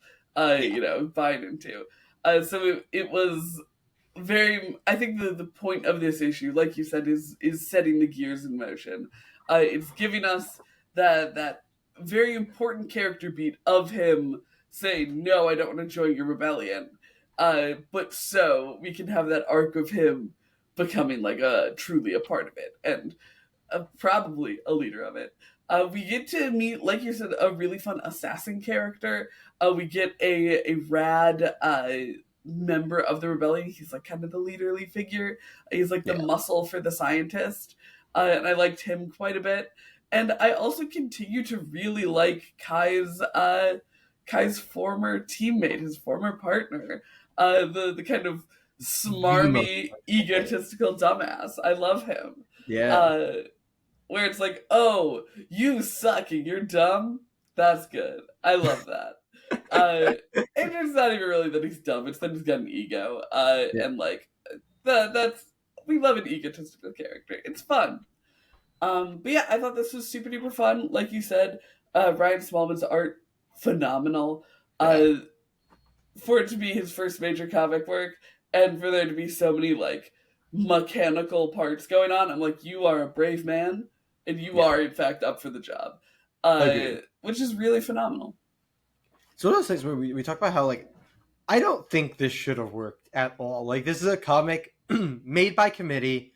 S1: buying into. So it was very, I think the point of this issue, like you said, is setting the gears in motion. It's giving us that very important character beat of him saying, no, I don't want to join your rebellion. But so we can have that arc of him becoming like truly a part of it and probably a leader of it. We get to meet, like you said, a really fun assassin character. We get a rad member of the rebellion. He's like kind of the leaderly figure. He's like the muscle for the scientist. And I liked him quite a bit. And I also continue to really like Kai's former teammate, his former partner. The kind of
S2: the most.
S1: smarmy, egotistical dumbass. I love him.
S2: Yeah,
S1: Uh, where it's like, oh, you suck and you're dumb. That's good. I love that. And it's not even really that he's dumb. It's that he's got an ego.
S2: yeah,
S1: And like that's we love an egotistical character. It's fun. But yeah, I thought this was super duper fun. Like you said, Ryan Smallman's art phenomenal.
S2: yeah,
S1: Uh, for it to be his first major comic work, and for there to be so many like mechanical parts going on, I'm like, you are a brave man, and you
S2: yeah.
S1: are in fact up for the job,
S2: Agreed.
S1: which is really phenomenal.
S2: So one of those things where we talk about how like I don't think this should have worked at all. Like this is a comic made by committee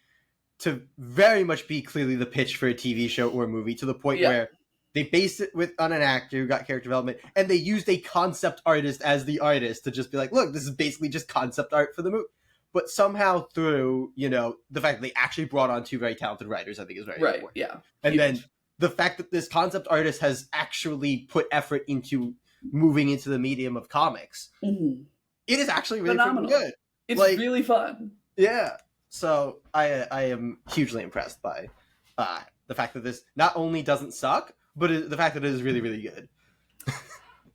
S2: to very much be clearly the pitch for a TV show or a movie, to the point
S1: Yeah.
S2: where they based it on an actor who got character development, and they used a concept artist as the artist to just be like, look, this is basically just concept art for the movie. But somehow through, the fact that they actually brought on two very talented writers, I think is very
S1: Right.
S2: important.
S1: Yeah.
S2: And
S1: Huge.
S2: then the fact that this concept artist has actually put effort into moving into the medium of comics,
S1: Mhm.
S2: it is actually really
S1: Phenomenal.
S2: freaking good.
S1: It's
S2: Like-
S1: really fun.
S2: Yeah. So I am hugely impressed by the fact that this not only doesn't suck, but the fact that it is really, really good.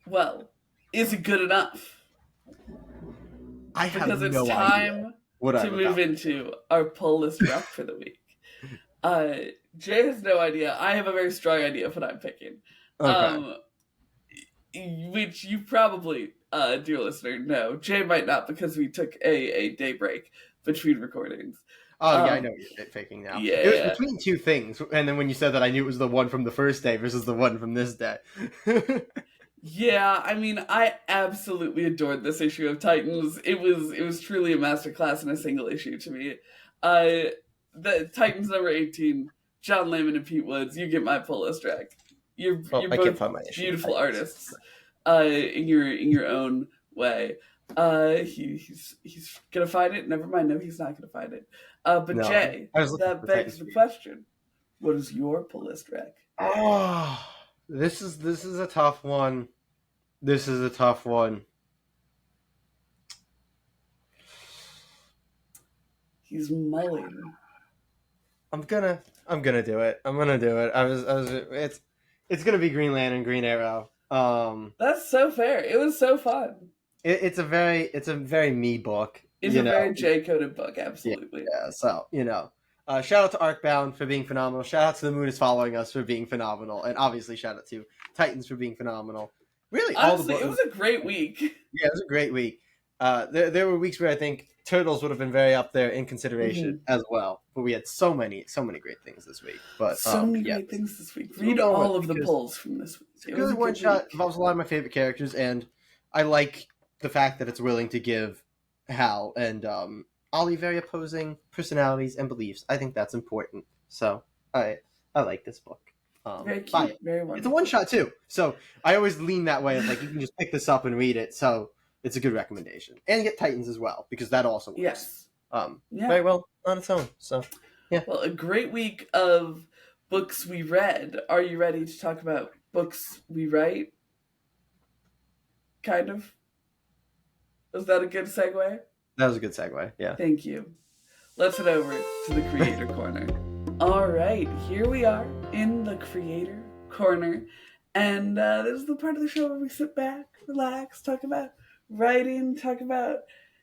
S1: Well, is it good enough?
S2: I have
S1: Because it's
S2: no idea
S1: time
S2: what
S1: to
S2: I'm
S1: move
S2: about.
S1: into our pull list rep for the week. Jay has no idea. I have a very strong idea of what I'm picking.
S2: Okay.
S1: Which you probably, dear listener, know. Jay might not, because we took a day break between recordings.
S2: Oh yeah, I know what you're nitpicking now.
S1: Yeah.
S2: It was between two things, and then when you said that, I knew it was the one from the first day versus the one from this day.
S1: Yeah, I mean, I absolutely adored this issue of Titans. It was truly a masterclass in a single issue to me. The Titans number 18, John Layman and Pete Woods. You get my pull list, Rack. You're
S2: I can't
S1: both
S2: find my issue.
S1: beautiful artists, in your own way. He's gonna find it. Never mind. No, he's not gonna find it. But
S2: No,
S1: Jay,
S2: I was looking
S1: that
S2: for
S1: begs
S2: Titans
S1: the
S2: for you.
S1: question: what is your pull list, Rack?
S2: Oh, this is a tough one. This is a tough one.
S1: He's mulling.
S2: I'm gonna do it. I'm gonna do it. It's gonna be Green Lantern, Green Arrow.
S1: That's so fair. It was so fun.
S2: It's a very me book.
S1: It's a very J-coded book, absolutely.
S2: Yeah. So shout out to Arcbound for being phenomenal. Shout out to the Moon is following us for being phenomenal, and obviously shout out to Titans for being phenomenal. Really,
S1: Honestly,
S2: all the
S1: it was a great week.
S2: Yeah, it was a great week. There were weeks where I think Turtles would have been very up there in consideration as well, but we had so many great things this week. But
S1: so many great things this week. Read all of the polls from this week.
S2: It was a one shot. Involves a lot of my favorite characters, and I like the fact that it's willing to give Hal and Ollie very opposing personalities and beliefs. I think that's important. So I like this book.
S1: Very cute, very wonderful.
S2: It's a one shot too, so I always lean that way of like you can just pick this up and read it. So it's a good recommendation, and get Titans as well because that also works.
S1: Yes.
S2: Very well on its own. So yeah.
S1: Well, a great week of books we read. Are you ready to talk about books we write? Kind of. Was that a good segue?
S2: That was a good segue. Yeah.
S1: Thank you. Let's head over to the Creator Corner. All right, here we are in the Creator Corner, and this is the part of the show where we sit back, relax, talk about writing, talk about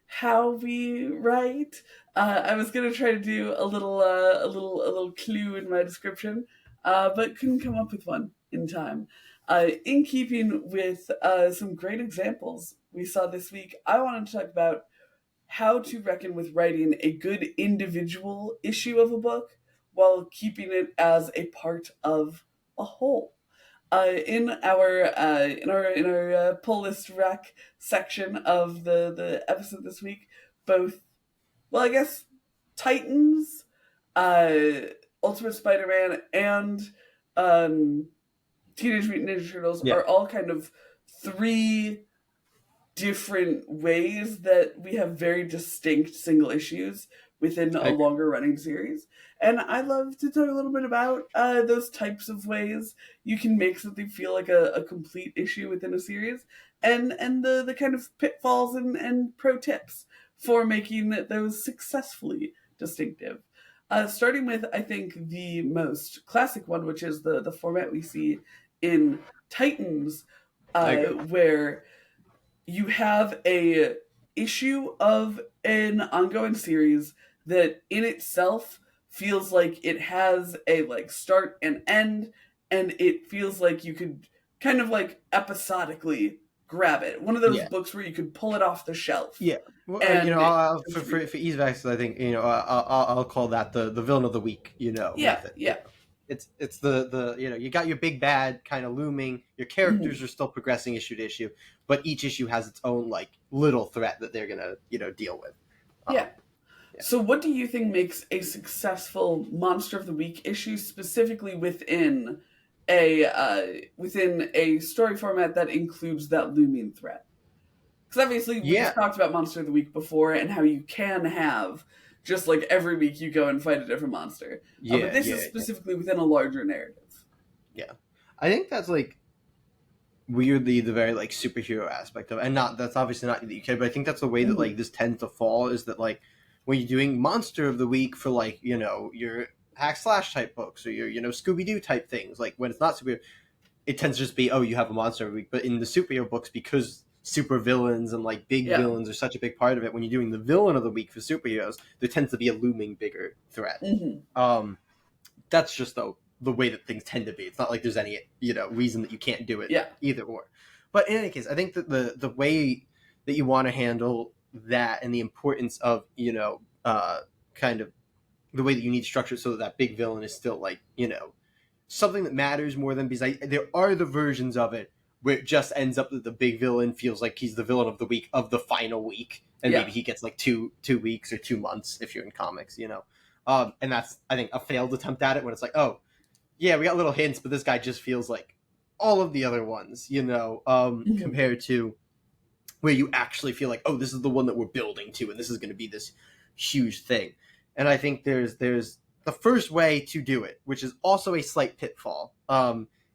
S1: how we write. I was gonna try to do a little clue in my description, but couldn't come up with one in time. In keeping with some great examples we saw this week, I wanted to talk about how to reckon with writing a good individual issue of a book while keeping it as a part of a whole. In our pull list rec section of the episode this week, both, well, I guess Titans, Ultimate Spider-Man, and Teenage Mutant Ninja Turtles are all kind of three different ways that we have very distinct single issues within a longer running series. And I'd love to talk a little bit about those types of ways you can make something feel like a complete issue within a series, and the kind of pitfalls and pro tips for making those successfully distinctive. Starting with, I think, the most classic one, which is the format we see in Titans,
S2: I agree.
S1: where you have a issue of an ongoing series that in itself feels like it has a like start and end, and it feels like you could kind of like episodically grab it. One of those
S2: Yeah.
S1: books where you could pull it off the shelf.
S2: Yeah, well,
S1: And
S2: for ease of access, I think I'll call that the villain of the week.
S1: yeah,
S2: Method.
S1: yeah.
S2: It's the you got your big bad kind of looming. Your characters
S1: Mhm.
S2: are still progressing issue to issue, but each issue has its own like little threat that they're gonna deal with.
S1: Yeah.
S2: Yeah.
S1: So what do you think makes a successful Monster of the Week issue, specifically within a story format that includes that looming threat? Because obviously we've
S2: Yeah,
S1: talked about Monster of the Week before and how you can have just like every week you go and fight a different monster. But
S2: yeah,
S1: this is
S2: yeah, yeah,
S1: specifically within a larger narrative.
S2: yeah. I think that's like weirdly the very like superhero aspect of it. And not that's obviously not the UK, but I think that's the way that like
S1: Mhm.
S2: this tends to fall is that like when you're doing monster of the week for like your hack slash type books or your Scooby-Doo type things, like when it's not superhero, it tends to just be, oh, you have a monster of the week. But in the superhero books, because super villains and like big
S1: Yeah.
S2: villains are such a big part of it, when you're doing the villain of the week for superheroes, there tends to be a looming bigger threat.
S1: Hmm.
S2: That's just the way that things tend to be. It's not like there's any reason that you can't do it
S1: Yeah.
S2: either or. But in any case, I think that the way that you want to handle that and the importance of kind of the way that you need to structure it so that big villain is still like something that matters more than because there are the versions of it where it just ends up that the big villain feels like he's the villain of the week of the final week, and
S1: Yeah.
S2: maybe he gets like two weeks or 2 months if you're in comics, and that's I think a failed attempt at it when it's like, oh yeah, we got little hints, but this guy just feels like all of the other ones,
S1: Mhm.
S2: compared to where you actually feel like, oh, this is the one that we're building to, and this is going to be this huge thing. And I think there's the first way to do it, which is also a slight pitfall,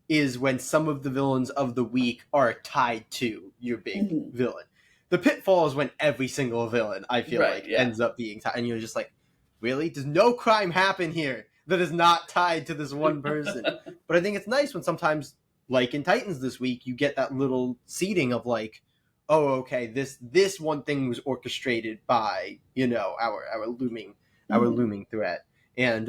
S2: is when some of the villains of the week are tied to your big
S1: Mhm.
S2: villain. The pitfall is when every single villain, I feel
S1: Right.
S2: like,
S1: Yeah.
S2: ends up being tied, and you're just like, really? Does no crime happen here that is not tied to this one person? But I think it's nice when sometimes, like in Titans this week, you get that little seeding of like, oh, okay, this one thing was orchestrated by our looming threat, and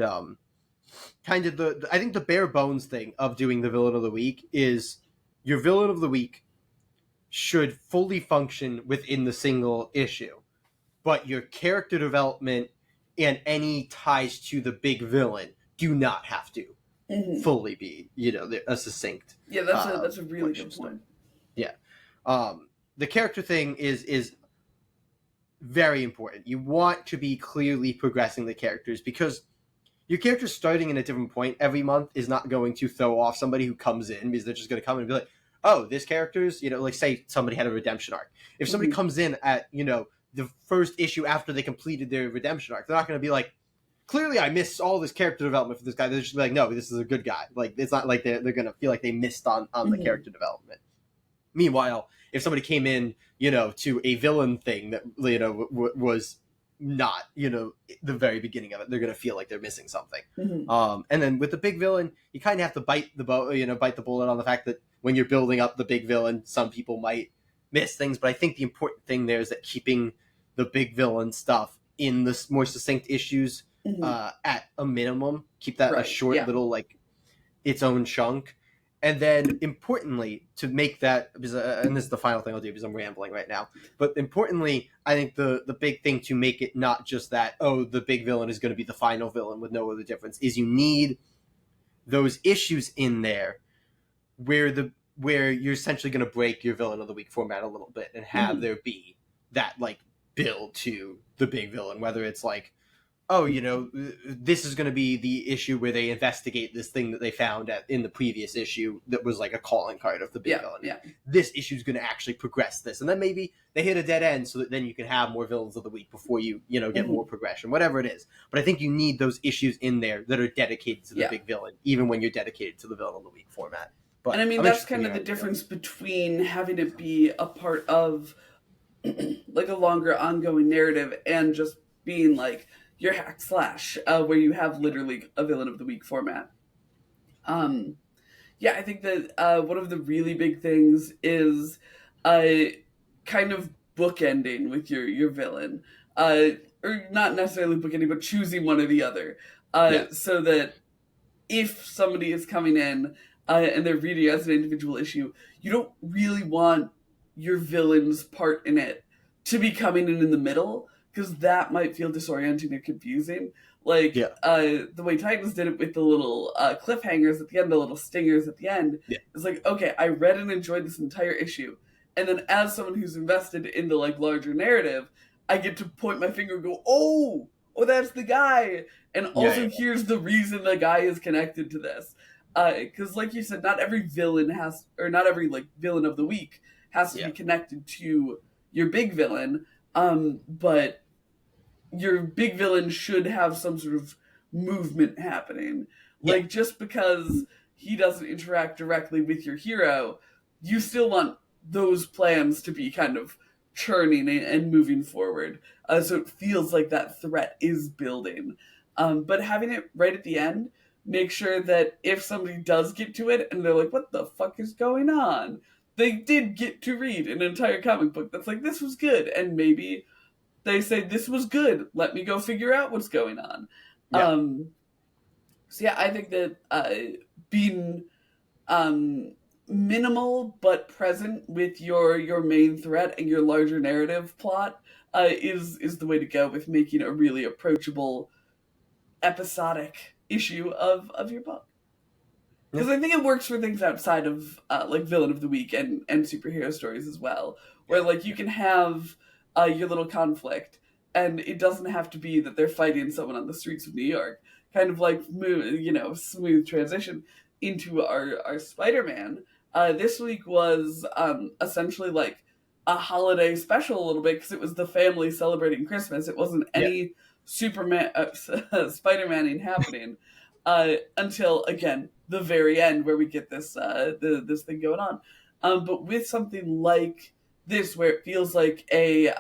S2: kind of I think the bare bones thing of doing the villain of the week is your villain of the week should fully function within the single issue, but your character development and any ties to the big villain do not have to
S1: Mhm.
S2: fully be a succinct
S1: Yeah, that's a really
S2: portion
S1: good
S2: of story.
S1: point.
S2: Yeah. The character thing is very important. You want to be clearly progressing the characters because your character starting in a different point every month is not going to throw off somebody who comes in because they're just going to come in and be like, oh, this character's, like say somebody had a redemption arc. If somebody
S1: Mhm.
S2: comes in at, the first issue after they completed their redemption arc, they're not going to be like, clearly I missed all this character development for this guy. They're just like, no, this is a good guy. Like, it's not like they're going to feel like they missed on the
S1: Mhm.
S2: character development. Meanwhile, if somebody came in, to a villain thing that was not, the very beginning of it, they're gonna feel like they're missing something.
S1: Mhm.
S2: And then with the big villain, you kind of have to bite the bullet on the fact that when you're building up the big villain, some people might miss things. But I think the important thing there is that keeping the big villain stuff in the more succinct issues
S1: Mhm.
S2: at a minimum, keep that a
S1: Right.
S2: short
S1: Yeah.
S2: little like its own chunk. And then importantly, to make that, and this is the final thing I'll do because I'm rambling right now, but importantly, I think the big thing to make it not just that, oh, the big villain is going to be the final villain with no other difference, is you need those issues in there where you're essentially going to break your villain of the week format a little bit and have
S1: Mhm.
S2: there be that like build to the big villain, whether it's like, oh, this is going to be the issue where they investigate this thing that they found in the previous issue that was like a calling card of the big
S1: Yeah.
S2: villain.
S1: Yeah.
S2: This issue is going to actually progress this, and then maybe they hit a dead end, so that then you can have more villains of the week before you get
S1: Mhm.
S2: more progression, whatever it is. But I think you need those issues in there that are dedicated to the
S1: Yeah.
S2: big villain, even when you're dedicated to the villain of the week format. But
S1: And I mean,
S2: I'm
S1: that's
S2: interested in
S1: kind of
S2: your
S1: the
S2: idea.
S1: difference between having it be a part of like a longer ongoing narrative and just being like your hack slash, where you have literally a villain of the week format. Um, yeah, I think that one of the really big things is uh, kind of bookending with your villain, uh, or not necessarily bookending, but choosing one or the other,
S2: Yeah.
S1: so that if somebody is coming in and they're reading as an individual issue, you don't really want your villain's part in it to be coming in the middle because that might feel disorienting or confusing. Like
S2: Yeah.
S1: the way Titans did it with the little cliffhangers at the end, the little stingers at the end.
S2: Yeah.
S1: It's like, okay, I read and enjoyed this entire issue, and then as someone who's invested in the like larger narrative, I get to point my finger and go, oh, that's the guy, and
S2: Yeah.
S1: also here's the reason the guy is connected to this. Because like you said, not every villain has, or not every like villain of the week has to
S2: Yeah.
S1: be connected to your big villain. But your big villain should have some sort of movement happening.
S2: Yeah.
S1: Like just because he doesn't interact directly with your hero, you still want those plans to be kind of churning and moving forward. So it feels like that threat is building. But having it right at the end, make sure that if somebody does get to it and they're like, what the fuck is going on? They did get to read an entire comic book that's like, this was good. And maybe they say, this was good. Let me go figure out what's going on.
S2: Yeah.
S1: So yeah, I think that being um, minimal but present with your main threat and your larger narrative plot is the way to go with making a really approachable episodic issue of your book. Because I think it works for things outside of like villain of the week and superhero stories as well, where like you can have your little conflict, and it doesn't have to be that they're fighting someone on the streets of New York. Kind of like smooth transition into our Spider-Man. This week was essentially like a holiday special a little bit because it was the family celebrating Christmas. It wasn't
S2: Yeah.
S1: any Superman Spider-Maning happening until again the very end where we get this this thing going on. But with something like this, where it feels like a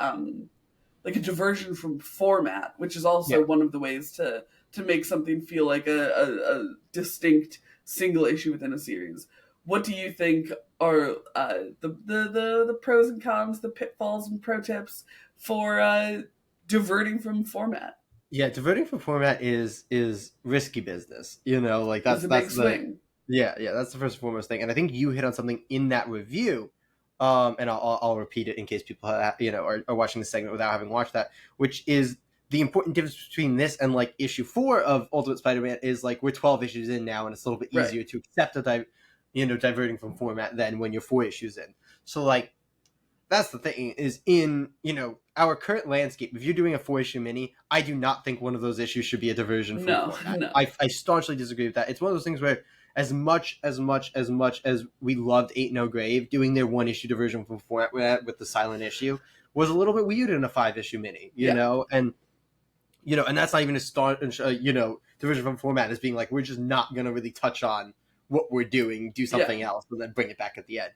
S1: diversion from format, which is also
S2: Yeah.
S1: one of the ways to make something feel like a distinct single issue within a series. What do you think are the pros and cons, the pitfalls and pro tips for diverting from format?
S2: Yeah, diverting from format is risky business. Like
S1: It's a big
S2: that's the
S1: swing.
S2: yeah, that's the first and foremost thing. And I think you hit on something in that review. And I'll repeat it in case people are watching this segment without having watched that, which is the important difference between this and like issue 4 of Ultimate Spider-Man is like we're 12 issues in now, and it's a little bit easier to accept diverting from format than when you're 4 issues in. So like that's the thing is in our current landscape, if you're doing a 4-issue mini, I do not think one of those issues should be a diversion from format.
S1: No.
S2: I staunchly disagree with that. It's one of those things where as much as we loved 8 No Grave, doing their 1-issue diversion from format with the silent issue was a little bit weird in a 5-issue mini, and and that's not even a start, diversion from format as being like we're just not going to really touch on what we're doing, do something else, and then bring it back at the end.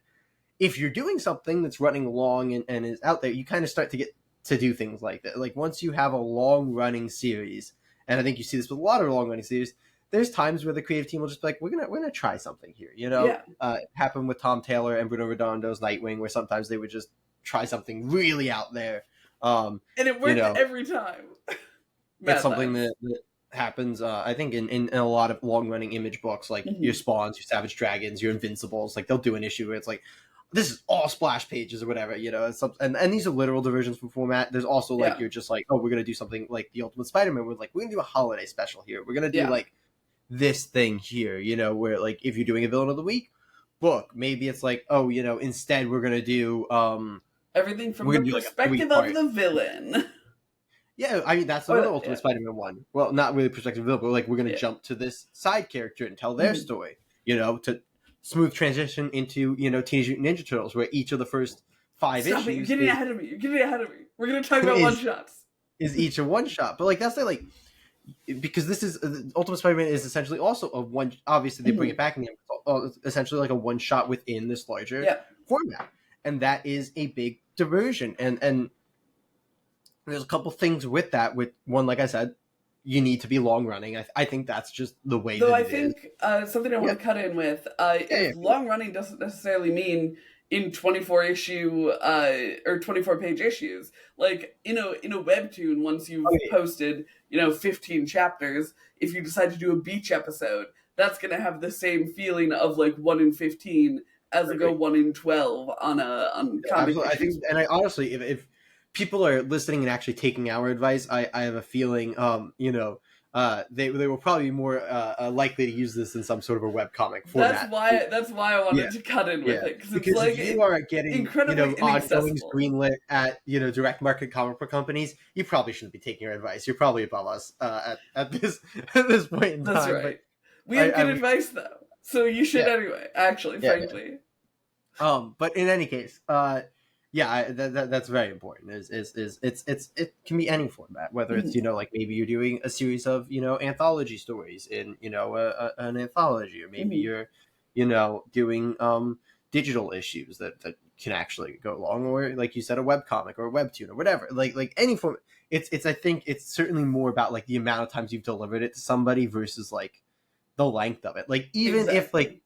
S2: If you're doing something that's running long and is out there, you kind of start to get to do things like that. Like once you have a long running series, and I think you see this with a lot of long running series, there's times where the creative team will just be like, we're gonna try something here. It happened with Tom Taylor and Bruno Redondo's Nightwing, where sometimes they would just try something really out there.
S1: And it worked every time.
S2: That's something that happens, I think, in a lot of long running Image books, like your Spawns, your Savage Dragons, your Invincibles. Like they'll do an issue where it's like, this is all splash pages or whatever, and these are literal diversions from format. There's also like you're just like, oh, we're gonna do something like the Ultimate Spider-Man. We're like, we're gonna do a holiday special here. We're gonna do like this thing here, where like if you're doing a villain of the week book, maybe it's like, oh, instead we're gonna do
S1: everything from the perspective of the villain.
S2: Yeah, I mean that's another Ultimate Spider-Man one. Well, not really perspective of the villain, but like we're gonna jump to this side character and tell their story, to smooth transition into Teenage Mutant Ninja Turtles, where each of the first 5 issues
S1: you're getting ahead of me. We're gonna talk about one shots.
S2: Is each a one shot, but like that's like because this is Ultimate Spider-Man is essentially also a one. Obviously, they bring it back in the essentially like a one shot within this larger format, and that is a big diversion. And there's a couple things with that. With one, like I said, you need to be long running. I think that's just the way
S1: Though
S2: that
S1: I
S2: it is.
S1: think something I want to cut in with,
S2: Yeah,
S1: if long running doesn't necessarily mean in 24 issue or 24-page issues. Like in a webtoon, once you've posted 15 chapters, if you decide to do a beach episode, that's gonna have the same feeling of like 1 in 15 as like a 1 in 12 on comic
S2: absolutely. I
S1: issues.
S2: think, and I honestly, if people are listening and actually taking our advice, I have a feeling, they will probably be more likely to use this in some sort of a webcomic format.
S1: That's why I wanted to cut in with it, because it's
S2: because
S1: like
S2: if you are getting
S1: incredibly
S2: ongoings
S1: inaccessible.
S2: greenlit at direct market comic book companies, you probably shouldn't be taking our advice. You're probably above us at this point in
S1: That's
S2: time.
S1: right.
S2: But
S1: We have good advice though, so you should anyway. Actually, frankly.
S2: But in any case, that's very important. It can be any format, whether it's like maybe you're doing a series of anthology stories in an anthology, or maybe you're doing digital issues that can actually go along, or like you said, a webcomic or a webtoon or whatever, like any form. It's I think it's certainly more about like the amount of times you've delivered it to somebody versus like the length of it. Like even if like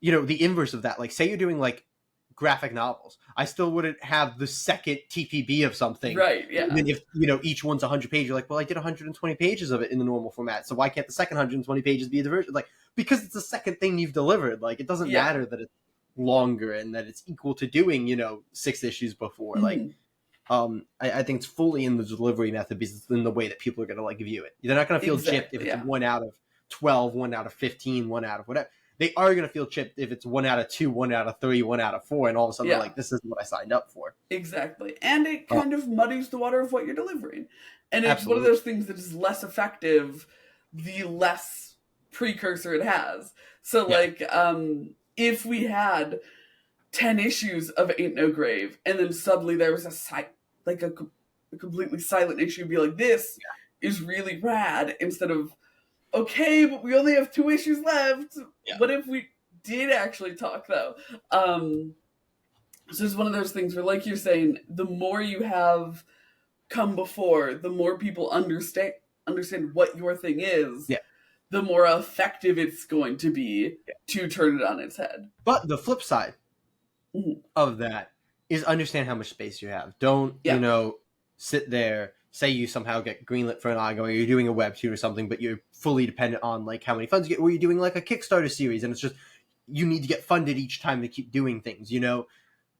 S2: the inverse of that, like say you're doing like graphic novels, I still wouldn't have the second TPB of something,
S1: right? Yeah.
S2: Even if each one's 100 pages, you're like, well, I did 120 pages of it in the normal format, so why can't the second 120 pages be a diversion? Like, because it's the second thing you've delivered. Like, it doesn't matter that it's longer and that it's equal to doing 6 issues before. Like, I think it's fully in the delivery method, because it's in the way that people are going to like view it. They're not going to feel gypped if it's 1 out of 12, 1 out of 15, 1 out of whatever. They are going to feel chipped if it's 1 out of 2, 1 out of 3, 1 out of 4, and all of a sudden they're like, this isn't what I signed up for.
S1: Exactly. And it kind of muddies the water of what you're delivering. And it's one of those things that is less effective the less precursor it has. So like, if we had 10 issues of Ain't No Grave, and then suddenly there was a completely silent issue, be like, this is really rad, instead of, okay, but we only have 2 issues left. What if we did actually talk, though? So it's one of those things where, like you're saying, the more you have come before, the more people understand what your thing is, the more effective it's going to be to turn it on its head.
S2: But the flip side of that is understand how much space you have. Don't, sit there, say you somehow get greenlit for an ongoing, or you're doing a webtoon or something, but you're fully dependent on like how many funds you get, or you're doing like a Kickstarter series, and it's just you need to get funded each time to keep doing things.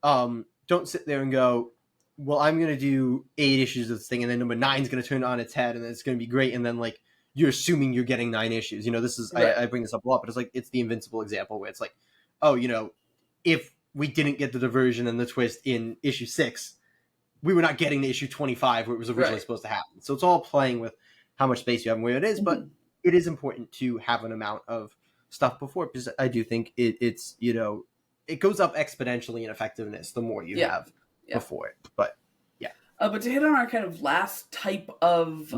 S2: Don't sit there and go, well, I'm going to do 8 issues of this thing, and then number 9 is going to turn it on its head, and then it's going to be great, and then like you're assuming you're getting 9 issues. This is I bring this up a lot, but it's like it's the Invincible example where it's like, oh, if we didn't get the diversion and the twist in issue 6, we were not getting to issue 25 where it was originally supposed to happen. So it's all playing with how much space you have and where it is, but it is important to have an amount of stuff before, because I do think it's it goes up exponentially in effectiveness the more you have before it. But
S1: but to hit on our kind of last type of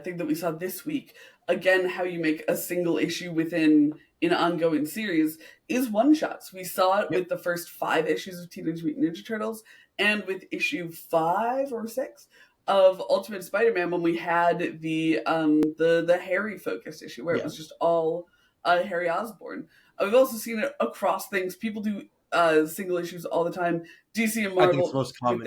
S1: thing that we saw this week, again, how you make a single issue within an ongoing series is one-shots. We saw it with the first 5 issues of Teenage Mutant Ninja Turtles, and with issue 5 or 6 of Ultimate Spider-Man, when we had the Harry focused issue where it was just all Harry Osborn. We've also seen it across things. People do single issues all the time. DC and Marvel,
S2: I think it's most common.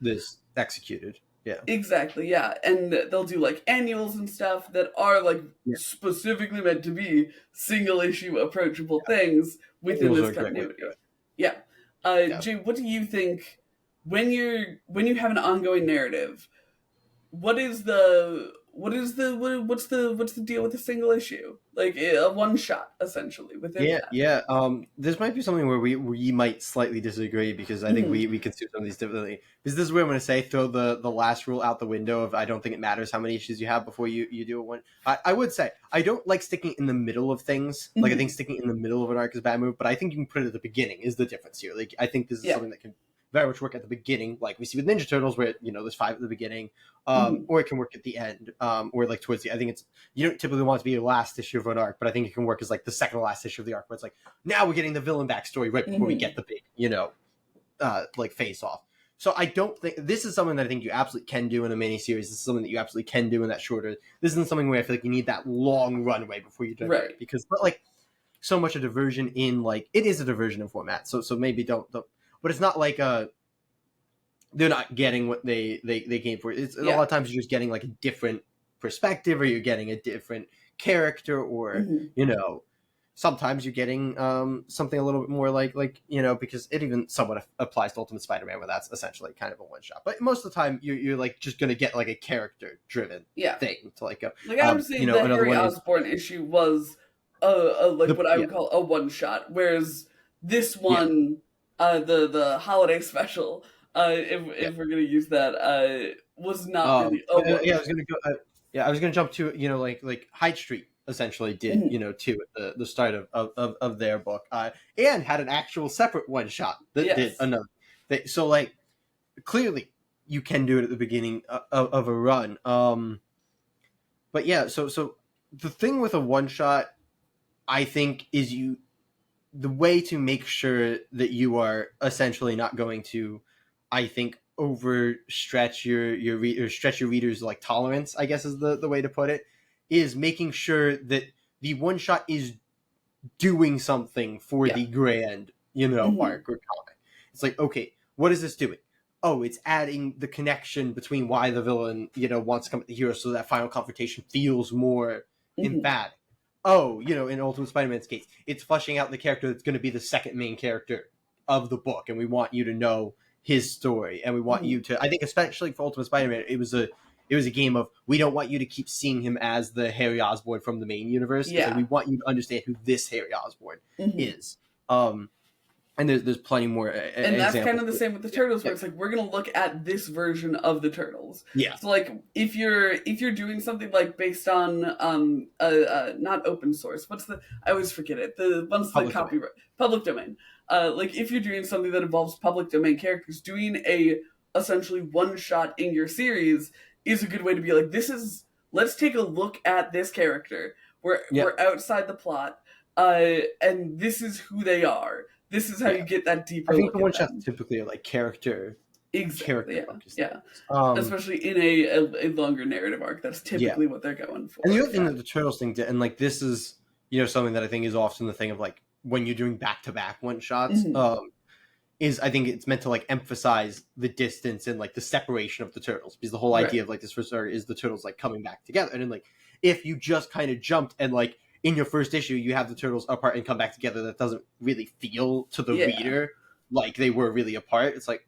S2: This executed. Yeah.
S1: Exactly, yeah. And they'll do like annuals and stuff that are like specifically meant to be single issue approachable things within this continuity. Jay, what do you think when you have an ongoing narrative? What's the deal with a single issue? Like a one shot, essentially, within that.
S2: This might be something where we might slightly disagree, because I think we consider some of these differently. Because this is where I'm going to say throw the last rule out the window of I don't think it matters how many issues you have before you do a one. I would say I don't like sticking in the middle of things. Like I think sticking in the middle of an arc is a bad move, but I think you can put it at the beginning is the difference here. Like I think this is something that can very much work at the beginning, like we see with Ninja Turtles, where there's 5 at the beginning, or it can work at the end, or like towards the. I think it's you don't typically want it to be your last issue of an arc, but I think it can work as like the second to last issue of the arc, where it's like now we're getting the villain backstory right before we get the big face off. So I don't think this is something that I think you absolutely can do in a miniseries. This is something that you absolutely can do in that shorter. This isn't something where I feel like you need that long runway before you divert,
S1: Right.
S2: because but like so much a diversion in like it is a diversion in format. So maybe don't but it's not like they're not getting what they came for. It's a lot of times you're just getting like a different perspective, or you're getting a different character, or sometimes you're getting something a little bit more like because it even somewhat applies to Ultimate Spider-Man, where that's essentially kind of a one shot. But most of the time you're like just gonna get like a character driven thing to like go.
S1: Like I would say the Harry Osborn issue was what I would call a one shot, whereas this one, the holiday special, if we're gonna use that, was not really a one.
S2: I was gonna jump to like Hyde Street essentially did too at the start of their book, and had an actual separate one shot that did another thing. So like clearly you can do it at the beginning of a run, but yeah, so the thing with a one shot, I think, is the way to make sure that you are essentially not going to, I think, overstretch stretch your readers' like tolerance, I guess is the way to put it, is making sure that the one shot is doing something for the grand, arc or comic. It's like, okay, what is this doing? Oh, it's adding the connection between why the villain, wants to come at the hero, so that final confrontation feels more emphatic. Oh, in Ultimate Spider-Man's case, it's fleshing out the character that's going to be the second main character of the book, and we want you to know his story, and we want you to. I think, especially for Ultimate Spider-Man, it was a game of, we don't want you to keep seeing him as the Harry Osborn from the main universe. Yeah. Like, we want you to understand who this Harry Osborn is. And there's plenty more
S1: and that's kind of the same with the Turtles, where it's like, we're gonna look at this version of the Turtles. Yeah. So like, if you're doing something like based on not open source, I always forget it, the ones that copyright public domain. Like if you're doing something that involves public domain characters, doing a essentially one shot in your series is a good way to be like, let's take a look at this character. We're outside the plot, and this is who they are. This is how you get that deeper.
S2: I think the one shots typically are like character.
S1: Exactly. Yeah. Especially in a longer narrative arc, that's typically what they're going for.
S2: And the other thing that the Turtles thing did, and like this is something that I think is often the thing of like when you're doing back to back one shots, is I think it's meant to like emphasize the distance and like the separation of the Turtles, because the whole idea of like this first arc is the Turtles like coming back together, and then like if you just kind of jumped and like in your first issue you have the Turtles apart and come back together, that doesn't really feel to the reader like they were really apart. It's like,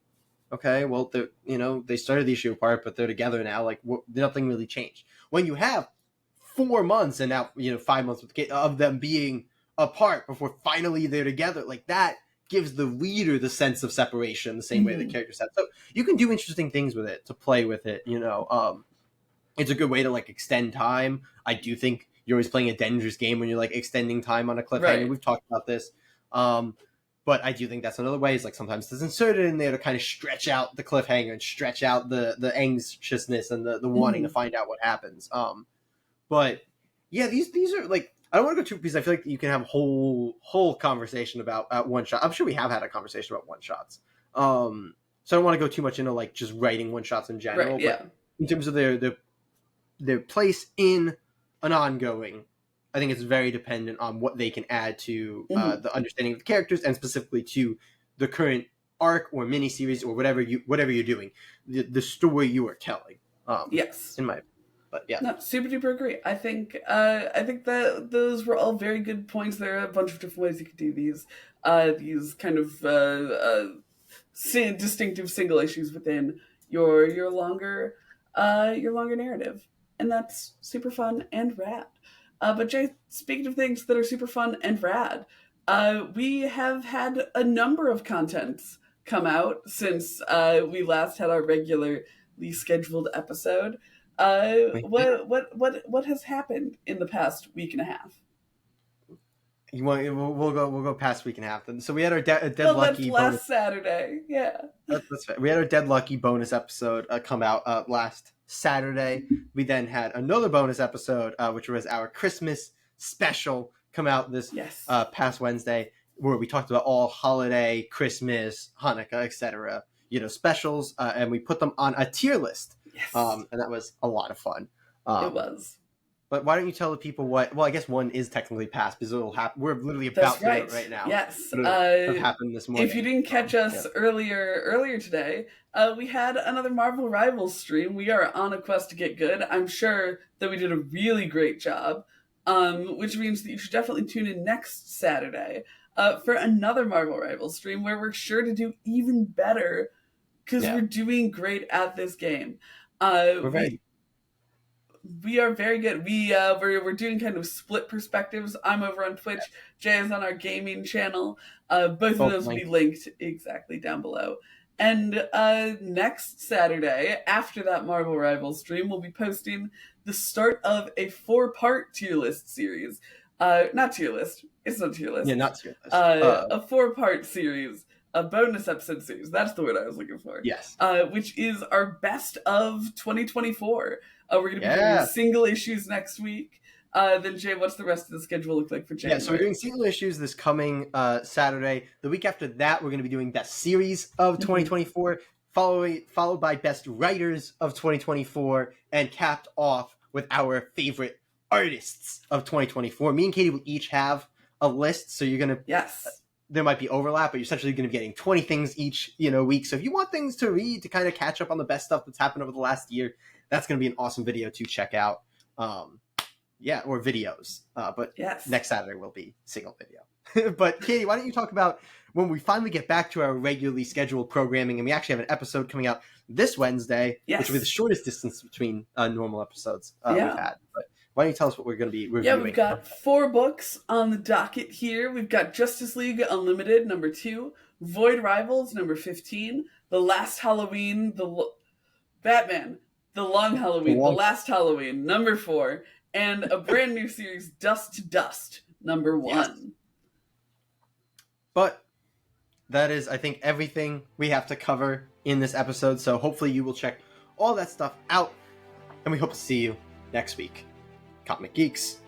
S2: okay, well, they started the issue apart, but they're together now. Like nothing really changed. When you have 4 months and now 5 months of them being apart before finally they're together, like that gives the reader the sense of separation the same way the characters have. So you can do interesting things with it, to play with it. It's a good way to like extend time. I do think you're always playing a dangerous game when you're like extending time on a cliffhanger. Right. We've talked about this. But I do think that's another way, is like sometimes it's inserted in there to kind of stretch out the cliffhanger and stretch out the anxiousness and the wanting to find out what happens. But yeah, these are like, I don't want to go too, because I feel like you can have a whole conversation about one shot. I'm sure we have had a conversation about one shots. So I don't want to go too much into like just writing one shots in general. Right, but in terms of their place in an ongoing, I think it's very dependent on what they can add to the understanding of the characters, and specifically to the current arc or miniseries or whatever you're doing, the story you are telling.
S1: Yes,
S2: in my, but yeah,
S1: no, super duper agree. I think that those were all very good points. There are a bunch of different ways you could do these kind of distinctive single issues within your longer narrative, and that's super fun and rad. But Jay, speaking of things that are super fun and rad, we have had a number of contents come out since we last had our regularly scheduled episode. What has happened in the past week and a half?
S2: We'll go past week and a half then. So we had our Dead Lucky
S1: last bonus. Saturday. Yeah,
S2: that's right. We had our Dead Lucky bonus episode come out last Saturday. We then had another bonus episode, which was our Christmas special, come out this past Wednesday. where we talked about all holiday, Christmas, Hanukkah, etc. Specials, and we put them on a tier list.
S1: Yes.
S2: And that was a lot of fun.
S1: It was.
S2: But why don't you tell the people what? Well, I guess one is technically past because it'll happen. We're literally
S1: That's
S2: about to
S1: right.
S2: do it right now.
S1: Yes.
S2: It happened this morning.
S1: If you didn't catch us earlier today, we had another Marvel Rivals stream. We are on a quest to get good. I'm sure that we did a really great job, which means that you should definitely tune in next Saturday for another Marvel Rivals stream where we're sure to do even better because we're doing great at this game. We are very good. We're doing kind of split perspectives. I'm over on Twitch. Jay is on our gaming channel. Both of those will be linked exactly down below. And next Saturday, after that Marvel Rivals stream, we'll be posting the start of a 4-part tier list series. Not tier list. It's not tier list.
S2: Yeah, not tier list.
S1: A 4-part series. A bonus episode series. That's the word I was looking for.
S2: Yes.
S1: Which is our best of 2024. We're going to be doing single issues next week. Then, Jay, what's the rest of the schedule look like for January?
S2: Yeah, so we're doing single issues this coming Saturday. The week after that, we're going to be doing best series of 2024, followed by best writers of 2024, and capped off with our favorite artists of 2024. Me and Katie will each have a list, so you're going to...
S1: Yes.
S2: There might be overlap, but you're essentially going to be getting 20 things each week. So if you want things to read to kind of catch up on the best stuff that's happened over the last year, that's going to be an awesome video to check out. Or videos. But next Saturday will be single video. But Katie, why don't you talk about when we finally get back to our regularly scheduled programming, and we actually have an episode coming out this Wednesday, which will be the shortest distance between normal episodes we've had. But why don't you tell us what we're going to be reviewing?
S1: Yeah, we've got 4 books on the docket here. We've got Justice League Unlimited, number 2, Void Rivals, number 15, The Last Halloween, Batman, The Long Halloween, The Last Halloween, number 4, and a brand new series, Dust to Dust, number 1. Yes.
S2: But that is, I think, everything we have to cover in this episode, so hopefully you will check all that stuff out, and we hope to see you next week. Comic Geeks.